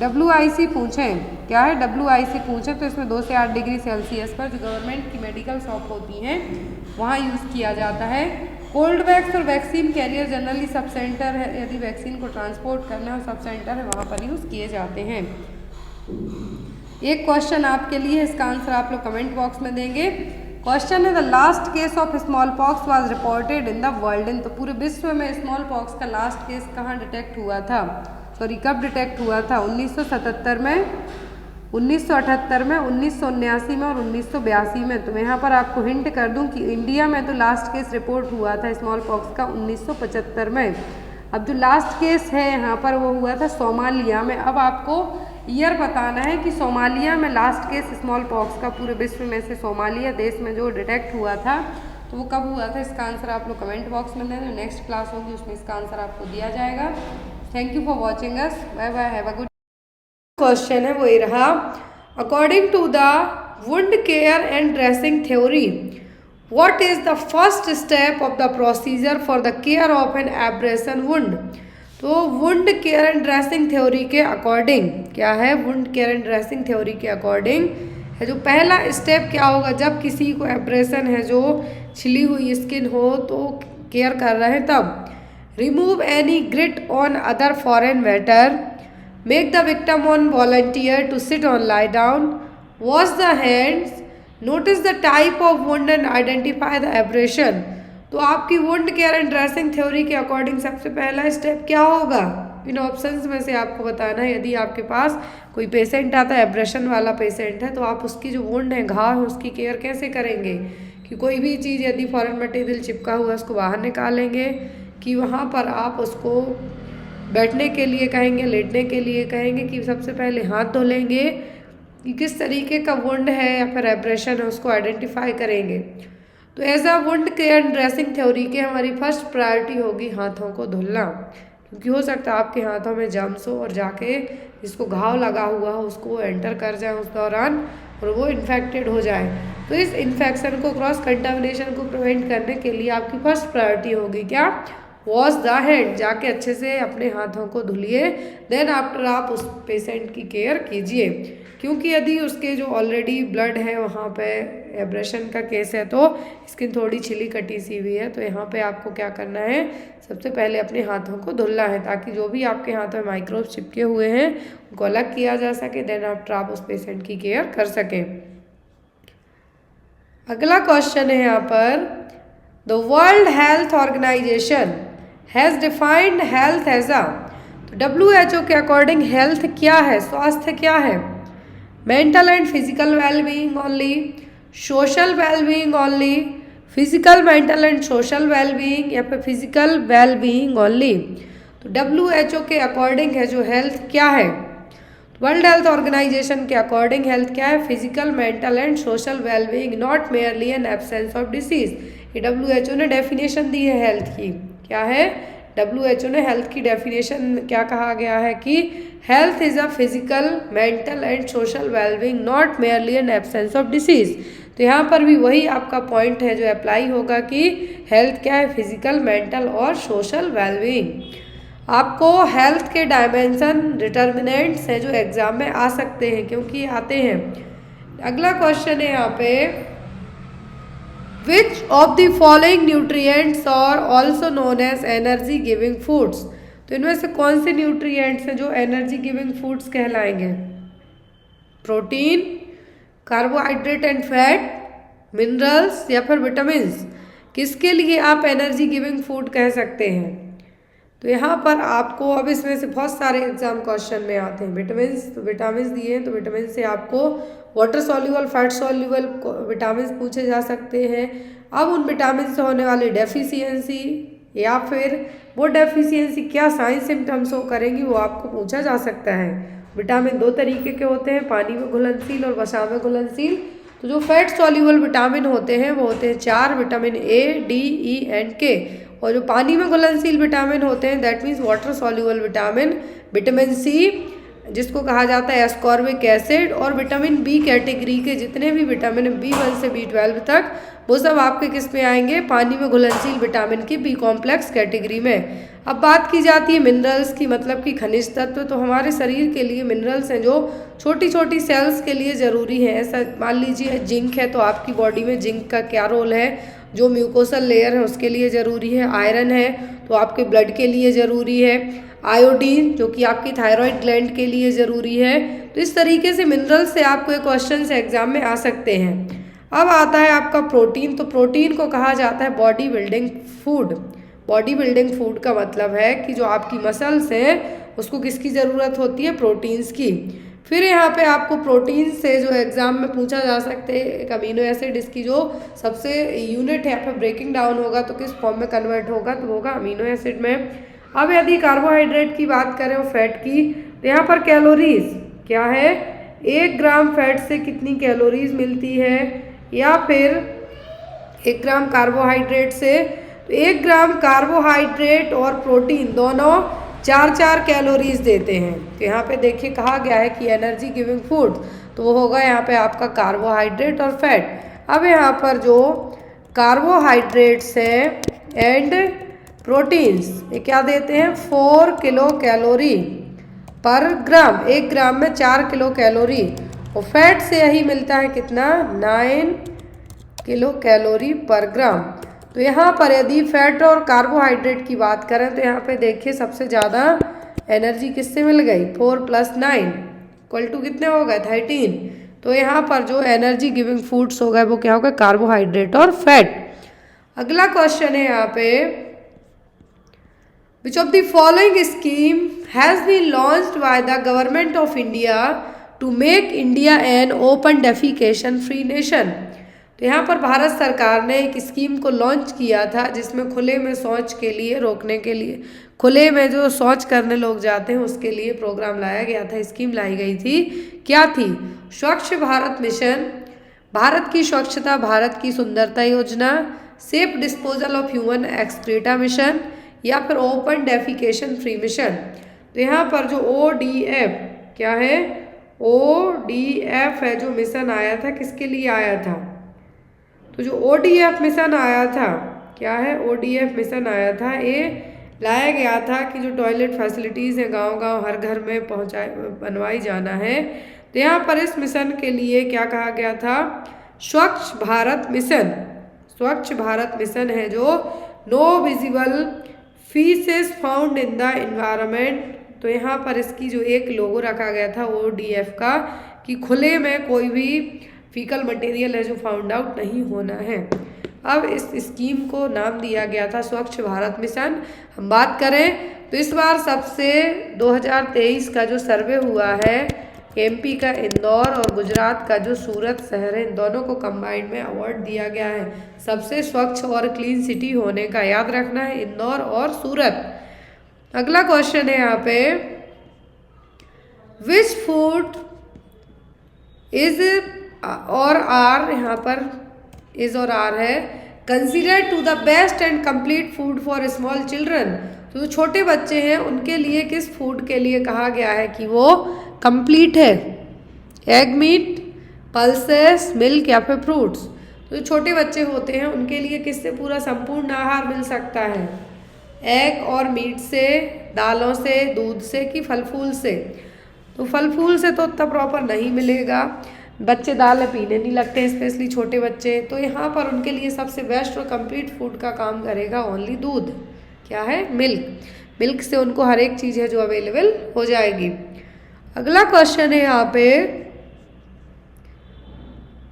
WIC पूछें, क्या है WIC पूछें, तो इसमें 2 से 8 डिग्री सेल्सियस पर जो गवर्नमेंट की मेडिकल शॉप होती हैं वहाँ यूज़ किया जाता है। कोल्ड वैक्स और vaccine carrier generally sub centre है, यदि वैक्सीन को ट्रांसपोर्ट करना है और सब सेंटर है वहाँ पर यूज़ किए जाते हैं। एक क्वेश्चन आपके लिए, इसका आंसर आप लोग कमेंट बॉक्स में देंगे। क्वेश्चन है the last case of small pox was reported in the world in. तो पूरे विश्व में स्मॉल पॉक्स का लास्ट केस कहाँ डिटेक्ट हुआ था, सॉरी कब डिटेक्ट हुआ था, 1977 में, 1978 में, 1979 में और 1982 में। तो मैं यहाँ पर आपको हिंट कर दूँ कि इंडिया में तो लास्ट केस रिपोर्ट हुआ था स्मॉल पॉक्स का 1975 में। अब जो लास्ट केस है यहाँ पर वो हुआ था सोमालिया में। अब आपको ईयर बताना है कि सोमालिया में लास्ट केस स्मॉल पॉक्स का पूरे विश्व में से सोमालिया देश में जो डिटेक्ट हुआ था, तो वो कब हुआ था, इसका आंसर आप लोग कमेंट बॉक्स में दें। नेक्स्ट क्लास होगी उसमें इसका आंसर आपको दिया जाएगा। Thank you for watching us, bye bye, have a good. Question है वो ये रहा, according to the wound care and dressing theory what is the first step of the procedure for the care of an abrasion wound. तो wound care and dressing theory के according क्या है, wound care and dressing theory के according है जो पहला step क्या होगा, जब किसी को एब्रेशन है जो छिली हुई स्किन हो तो केयर कर रहे हैं तब, remove any grit on other foreign matter, make the victim on volunteer to sit on lie down, wash the hands, notice the type of wound and identify the abrasion. तो आपकी wound care and dressing theory के according सबसे पहला step क्या होगा, इन options में से आपको बताना है। यदि आपके पास कोई पेशेंट आता है, एब्रेशन वाला पेशेंट है, तो आप उसकी जो वुंड है, घाव है, उसकी केयर कैसे करेंगे कि कोई भी चीज़ यदि फॉरेन मटेरियल चिपका हुआ है उसको बाहर निकालेंगे, कि वहाँ पर आप उसको बैठने के लिए कहेंगे, लेटने के लिए कहेंगे, कि सबसे पहले हाथ धो लेंगे, कि किस तरीके का वुंड है या फिर एब्रेशन है उसको आइडेंटिफाई करेंगे। तो as a wound care and dressing theory के हमारी फर्स्ट प्रायोरिटी होगी हाथों को धुलना, क्योंकि हो सकता है आपके हाथों में जर्म्स हो और जाके जिसको घाव लगा हुआ हो उसको एंटर कर जाए उस दौरान और वो इन्फेक्टेड हो जाए। तो इस इन्फेक्शन को, क्रॉस कंटामिनेशन को प्रिवेंट करने के लिए आपकी फर्स्ट प्रायोरिटी होगी क्या, वॉश द हैंड, जाके अच्छे से अपने हाथों को धुलिए। देन आफ्टर आप उस पेशेंट की केयर कीजिए, क्योंकि यदि उसके जो ऑलरेडी ब्लड है वहाँ पे एब्रेशन का केस है तो स्किन थोड़ी छिली कटी सी हुई है, तो यहाँ पे आपको क्या करना है, सबसे पहले अपने हाथों को धुलना है ताकि जो भी आपके हाथों में माइक्रोब चिपके हुए हैं उनको अलग किया जा सके। देन आफ्टर आप उस पेशेंट की केयर कर सकें। अगला क्वेश्चन है यहाँ पर, the World Health Organization has defined health as a, तो WHO के अकॉर्डिंग हेल्थ क्या है, स्वास्थ्य क्या है, mental and physical wellbeing only, social wellbeing only, physical mental and social wellbeing, या फिर फिजिकल वेलबींग ओनली। तो WHO के अकॉर्डिंग है जो हेल्थ क्या है, वर्ल्ड हेल्थ ऑर्गेनाइजेशन के अकॉर्डिंग हेल्थ क्या है, physical mental and social wellbeing, not merely N absence of disease. ये WHO ने डेफिनेशन दी है हेल्थ की, क्या है, WHO ने हेल्थ की डेफिनेशन क्या कहा गया है कि health is a physical mental and social wellbeing not merely N absence of disease. तो यहाँ पर भी वही आपका पॉइंट है जो अप्लाई होगा कि हेल्थ क्या है, फिजिकल मेंटल और सोशल वेलबींग। आपको हेल्थ के डायमेंशन डिटर्मिनेंट्स हैं जो एग्जाम में आ सकते हैं, क्योंकि आते हैं। अगला क्वेश्चन है यहाँ पे, which of the following nutrients are also known as energy giving foods. तो इनमें से कौन से न्यूट्रिएंट्स हैं जो एनर्जी गिविंग फूड्स कहलाएंगे, protein, carbohydrate and fat, minerals या फिर विटामिन्स, किसके लिए आप एनर्जी गिविंग फूड कह सकते हैं। तो यहाँ पर आपको, अब इसमें से बहुत सारे एग्जाम क्वेश्चन में आते हैं, विटामिन्स, तो विटामिन्स दिए हैं तो विटामिन से आपको water soluble, fat soluble vitamins पूछे जा सकते हैं। अब उन विटामिन से होने वाली डेफिशिएंसी या फिर वो डेफिशिएंसी क्या साइंस सिम्टम्स शो करेंगी वो आपको पूछा जा सकता है। विटामिन दो तरीके के होते हैं, पानी में घुलनशील और वसा में घुलनशील। तो जो फैट सॉल्युबल विटामिन होते हैं वो होते हैं 4, vitamin A, D, E and K। और जो पानी में घुलनशील विटामिन होते हैं that means water soluble vitamin, vitamin C जिसको कहा जाता है एस्कॉर्बिक एसिड, और विटामिन बी कैटेगरी के जितने भी विटामिन B1 से B12 तक वो सब आपके किस में आएंगे, पानी में घुलनशील विटामिन की बी कॉम्प्लेक्स कैटेगरी में। अब बात की जाती है मिनरल्स की, मतलब कि खनिज तत्व। तो हमारे शरीर के लिए मिनरल्स हैं जो छोटी छोटी सेल्स के लिए ज़रूरी है। ऐसा मान लीजिए जिंक है तो आपकी बॉडी में जिंक का क्या रोल है, जो म्यूकोसल लेयर है उसके लिए ज़रूरी है। आयरन है तो आपके ब्लड के लिए ज़रूरी है। आयोडीन जो कि आपकी थायराइड ग्लैंड के लिए ज़रूरी है। तो इस तरीके से मिनरल्स से आपको एक क्वेश्चन से एग्जाम में आ सकते हैं। अब आता है आपका प्रोटीन। तो प्रोटीन को कहा जाता है body building food. Body building food का मतलब है कि जो आपकी मसल्स हैं उसको किसकी ज़रूरत होती है, प्रोटीन्स की। फिर यहाँ पे आपको प्रोटीन से जो एग्जाम में पूछा जा सकते हैं एक अमीनो एसिड, इसकी जो सबसे यूनिट है फिर ब्रेकिंग डाउन होगा तो किस फॉर्म में कन्वर्ट होगा, तो होगा अमीनो एसिड में। अब यदि कार्बोहाइड्रेट की बात करें और फैट की, तो यहाँ पर कैलोरीज क्या है, 1 ग्राम फैट से कितनी कैलोरीज मिलती है, या फिर 1 ग्राम कार्बोहाइड्रेट से। तो 1 ग्राम कार्बोहाइड्रेट और प्रोटीन दोनों 4-4 कैलोरीज देते हैं। तो यहाँ पे देखिए कहा गया है कि एनर्जी गिविंग फूड, तो वो होगा यहाँ पे आपका कार्बोहाइड्रेट और फैट। अब यहाँ पर जो कार्बोहाइड्रेट्स हैं एंड प्रोटीन्स ये क्या देते हैं 4 किलो कैलोरी पर ग्राम, 1 ग्राम में 4 किलो कैलोरी। और फैट से यही मिलता है कितना 9 किलो कैलोरी पर ग्राम। तो यहाँ पर यदि फैट और कार्बोहाइड्रेट की बात करें तो यहाँ पे देखिए सबसे ज़्यादा एनर्जी किससे मिल गई 4 + 9 = कितने हो गए 13। तो यहाँ पर जो एनर्जी गिविंग फूड्स हो गए वो क्या होगा कार्बोहाइड्रेट और फैट। अगला क्वेश्चन है यहाँ पे Which of the following scheme has been launched by the government of India to make India an open defecation free nation? तो यहाँ पर भारत सरकार ने एक स्कीम को लॉन्च किया था जिसमें खुले में शौच के लिए रोकने के लिए, खुले में जो शौच करने लोग जाते हैं उसके लिए प्रोग्राम लाया गया था, स्कीम लाई गई थी। क्या थी? स्वच्छ भारत मिशन, भारत की स्वच्छता भारत की सुंदरता योजना, safe disposal of human excreta mission या फिर ओपन डेफिकेशन फ्री मिशन। तो यहाँ पर जो ODF क्या है ODF है जो मिशन आया था किसके लिए आया था? तो जो ODF मिशन आया था क्या है ODF मिशन आया था ये लाया गया था कि जो टॉयलेट फैसिलिटीज़ हैं गांव-गांव हर घर में बनवाई जाना है। तो यहाँ पर इस मिशन के लिए क्या कहा गया था स्वच्छ भारत मिशन। स्वच्छ भारत मिशन है जो no visible faeces found in the environment. तो यहाँ पर इसकी जो एक लोगो रखा गया था ODF का कि खुले में कोई भी फीकल मटेरियल है जो फाउंड आउट नहीं होना है। अब इस स्कीम को नाम दिया गया था स्वच्छ भारत मिशन। हम बात करें तो इस बार सबसे 2023 का जो सर्वे हुआ है MP का इंदौर और गुजरात का जो सूरत शहर है इन दोनों को कंबाइंड में अवार्ड दिया गया है सबसे स्वच्छ और क्लीन सिटी होने का। याद रखना है इंदौर और सूरत। अगला क्वेश्चन है यहाँ पे विच फूड इज और आर, यहाँ पर इज और आर है considered to the best and complete food for small children. तो जो छोटे बच्चे हैं उनके लिए किस फूड के लिए कहा गया है कि वो कंप्लीट है? एग, मीट, पल्सेस, मिल्क या फिर फ्रूट्स। तो जो छोटे बच्चे होते हैं उनके लिए किससे पूरा संपूर्ण आहार मिल सकता है? एग और मीट से, दालों से, दूध से कि फल फूल से? तो फल फूल से तो उतना प्रॉपर नहीं मिलेगा, बच्चे दाल पीने नहीं लगते स्पेशली छोटे बच्चे। तो यहाँ पर उनके लिए सबसे बेस्ट और कंप्लीट फूड का काम करेगा ओनली दूध। क्या है? मिल्क। मिल्क से उनको हर एक चीज़ है जो अवेलेबल हो जाएगी। अगला क्वेश्चन है यहाँ पे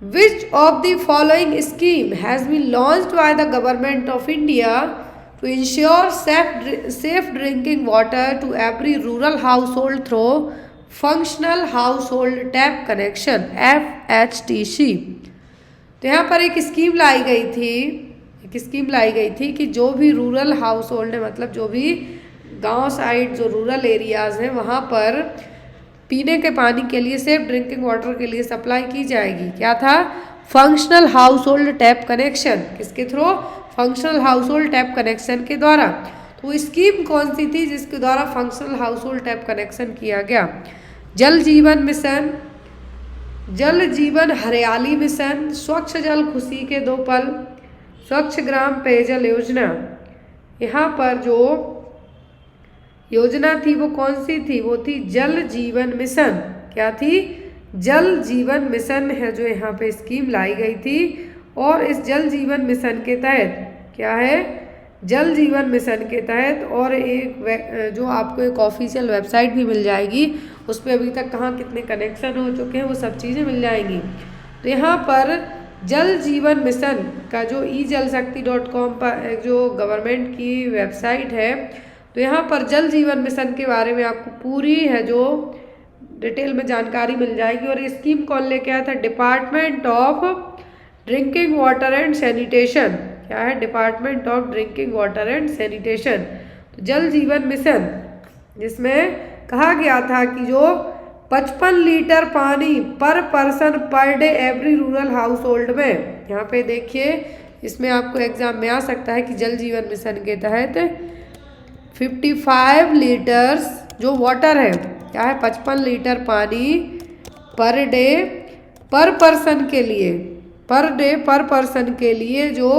which of the following scheme has been launched by the government of India to ensure safe drinking water to every rural household through functional house hold tap connection FHTC। तो यहाँ पर एक scheme लाई गई थी कि जो भी rural house hold है मतलब जो भी गांव साइड जो रूरल एरियाज़ हैं वहाँ पर पीने के पानी के लिए सेफ ड्रिंकिंग वाटर के लिए सप्लाई की जाएगी। क्या था? Functional house hold tap connection. किसके थ्रू? Functional house hold tap connection के द्वारा। तो वो स्कीम कौन सी थी जिसके द्वारा functional house hold tap connection किया गया? जल जीवन मिशन, जल जीवन हरियाली मिशन, स्वच्छ जल खुशी के 2 पल, स्वच्छ ग्राम पेयजल योजना। यहाँ पर जो योजना थी वो कौन सी थी? वो थी जल जीवन मिशन। क्या थी? जल जीवन मिशन है जो यहाँ पे स्कीम लाई गई थी। और इस जल जीवन मिशन के तहत क्या है? जल जीवन मिशन के तहत और एक जो आपको एक ऑफिशियल वेबसाइट भी मिल जाएगी उस पर अभी तक कहाँ कितने कनेक्शन हो चुके हैं वो सब चीज़ें मिल जाएंगी। तो यहाँ पर जल जीवन मिशन का जो ejalshakti.com पर जो गवर्नमेंट की वेबसाइट है तो यहाँ पर जल जीवन मिशन के बारे में आपको पूरी है जो डिटेल में जानकारी मिल जाएगी। और ये स्कीम कौन लेके आया था? Department of drinking water and sanitation. क्या है? Department of drinking water and sanitation. तो जल जीवन मिशन जिसमें कहा गया था कि जो 55 लीटर पानी पर person per day every rural house hold में, यहाँ पे देखिए इसमें आपको एग्जाम में आ सकता है कि जल जीवन मिशन के तहत 55 लीटर्स जो वाटर है, क्या है, 55 लीटर पानी पर डे पर पर्सन के लिए, पर डे पर पर्सन के लिए जो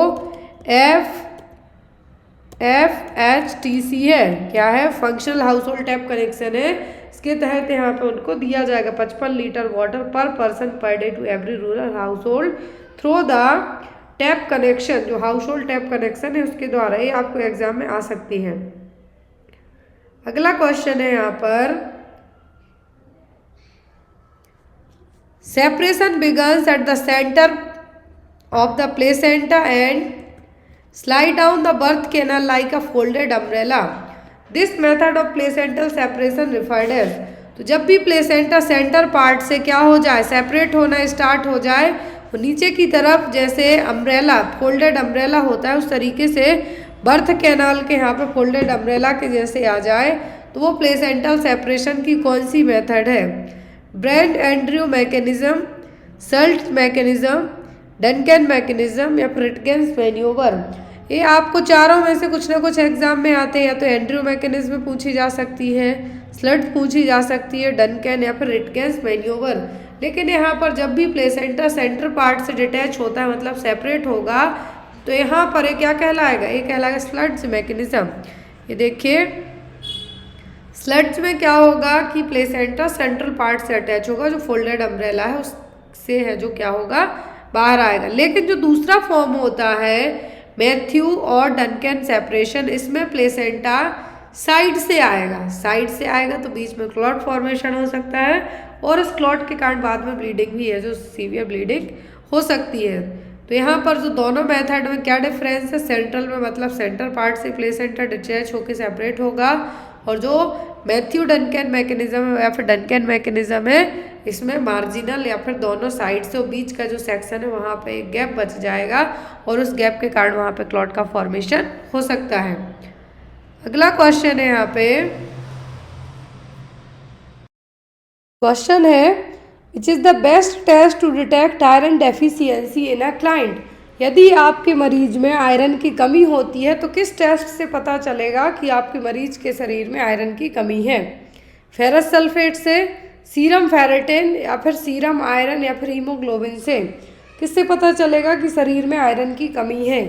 FHTC है, क्या है, functional house hold tap connection है, इसके तहत यहाँ पे उनको दिया जाएगा 55 litre water per person per day to every rural household through the tap connection. जो हाउस होल्ड टैप कनेक्शन है उसके द्वारा ये आपको एग्जाम में आ सकती है। अगला क्वेश्चन है यहाँ पर, separation begins at the centre of the placenta and slide down the birth canal like a folded umbrella. This method of placental separation referred as। तो जब भी प्लेसेंटा सेंटर पार्ट से क्या हो जाए, सेपरेट होना स्टार्ट हो जाए, तो नीचे की तरफ जैसे अम्ब्रेला, फोल्डेड अम्ब्रेला होता है, उस तरीके से बर्थ कैनाल के यहाँ पे फोल्डेड अम्ब्रेला के जैसे आ जाए, तो वो प्लेसेंटल सेपरेशन की कौन सी मेथड है? Brandt Andrews mechanism, Schultze mechanism, Duncan mechanism या फ्रिटगेंस मैन्यूवर। ये आपको चारों में से कुछ ना कुछ एग्जाम में आते हैं, या तो एंड्रयू मैकेनिज्म पूछी जा सकती है, स्लट पूछी जा सकती है, डनकन या फिर रिटगेंस मैन्यूवर। लेकिन यहाँ पर जब भी प्लेसेंटा सेंटर पार्ट से डिटैच होता है, मतलब सेपरेट होगा, तो यहाँ पर ये क्या कहलाएगा? ये कहलाएगा स्लट्स मैकेनिज्म। ये देखिए, स्लट्स में क्या होगा कि प्लेसेंटा सेंट्रल पार्ट से अटैच होगा, जो फोल्डेड अम्ब्रेला है उससे है जो क्या होगा, बाहर आएगा। लेकिन जो दूसरा फॉर्म होता है मैथ्यू और डनकन सेपरेशन, इसमें प्लेसेंटा साइड से आएगा, साइड से आएगा तो बीच में क्लॉट फॉर्मेशन हो सकता है, और इस क्लॉट के कारण बाद में ब्लीडिंग भी है, जो सीवियर ब्लीडिंग हो सकती है। तो यहाँ पर जो दोनों मेथड में क्या डिफरेंस है? सेंट्रल में मतलब सेंटर पार्ट से प्लेसेंटा डिटैच होकर सेपरेट होगा, और जो मैथ्यू डनकन मैकेनिज्म या फिर डनकन मैकेनिज्म है, इसमें मार्जिनल या फिर दोनों साइड से बीच का जो सेक्शन है वहाँ पे एक गैप बच जाएगा, और उस गैप के कारण वहाँ पे क्लॉट का फॉर्मेशन हो सकता है। अगला क्वेश्चन है, यहाँ पे क्वेश्चन है, which is the best test to detect iron deficiency in a client. यदि आपके मरीज में आयरन की कमी होती है तो किस टेस्ट से पता चलेगा कि आपके मरीज के शरीर में आयरन की कमी है? फेरस सल्फेट से, सीरम फेरेटिन या फिर सीरम आयरन या फिर हीमोग्लोबिन से? किससे पता चलेगा कि शरीर में आयरन की कमी है?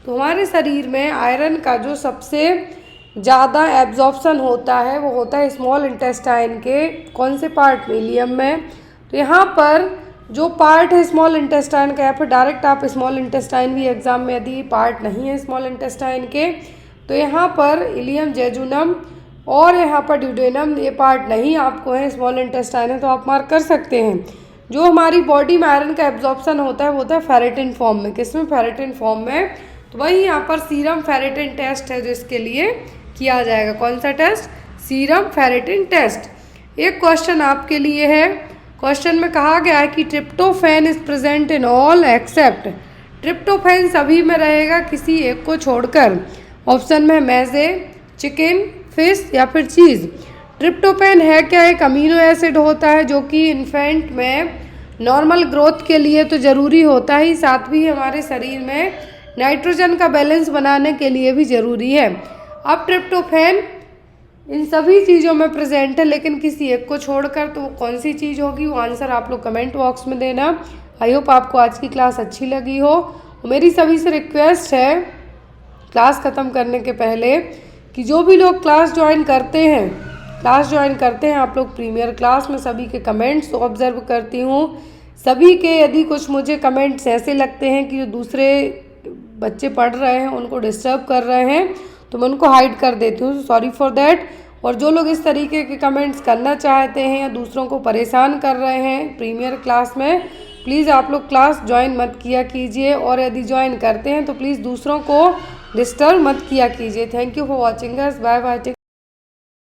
तो हमारे शरीर में आयरन का जो सबसे ज़्यादा एब्जॉर्प्शन होता है वो होता है स्मॉल इंटेस्टाइन के कौन से पार्ट में? इलियम में। तो यहाँ पर जो पार्ट है स्मॉल इंटेस्टाइन का, या फिर डायरेक्ट आप स्मॉल इंटेस्टाइन भी एग्जाम में यदि पार्ट नहीं है स्मॉल इंटेस्टाइन के, तो यहाँ पर इलियम जेजुनम और यहाँ पर ड्यूडेनम, ये पार्ट नहीं आपको है, स्मॉल इंटेस्टाइन है तो आप मार्क कर सकते हैं। जो हमारी बॉडी में आयरन का एब्जॉर्प्शन होता है वो होता है फेरेटिन फॉर्म में। किसमें? फेरेटिन फॉर्म में। तो वही यहाँ पर सीरम फेरेटिन टेस्ट है जो इसके लिए किया जाएगा। कौन सा टेस्ट? Serum ferritin test. एक क्वेश्चन आपके लिए है, क्वेश्चन में कहा गया है कि tryptophan is present in all except. Tryptophan सभी में रहेगा किसी एक को छोड़कर। ऑप्शन में मैजे, चिकन, फिश या फिर चीज़। ट्रिप्टोफैन है क्या? एक अमीनो एसिड होता है जो कि इन्फेंट में नॉर्मल ग्रोथ के लिए तो ज़रूरी होता ही, साथ भी हमारे शरीर में नाइट्रोजन का बैलेंस बनाने के लिए भी ज़रूरी है। अब ट्रिप्टोफैन इन सभी चीज़ों में प्रेजेंट है, लेकिन किसी एक को छोड़कर, तो वो कौन सी चीज़ होगी? वो आंसर आप लोग कमेंट बॉक्स में देना। आई होप आपको आज की क्लास अच्छी लगी हो। मेरी सभी से रिक्वेस्ट है क्लास ख़त्म करने के पहले कि जो भी लोग क्लास ज्वाइन करते हैं आप लोग प्रीमियर क्लास में सभी के कमेंट्स ऑब्जर्व करती हूँ। सभी के यदि कुछ मुझे कमेंट्स ऐसे लगते हैं कि जो दूसरे बच्चे पढ़ रहे हैं उनको डिस्टर्ब कर रहे हैं, तो मैं उनको हाइड कर देती हूँ, सॉरी फॉर दैट। और जो लोग इस तरीके के कमेंट्स करना चाहते हैं या दूसरों को परेशान कर रहे हैं प्रीमियर क्लास में, प्लीज़ आप लोग क्लास ज्वाइन मत किया कीजिए, और यदि ज्वाइन करते हैं तो प्लीज़ दूसरों को डिस्टर्ब मत किया कीजिए। Thank you for watching us, bye bye.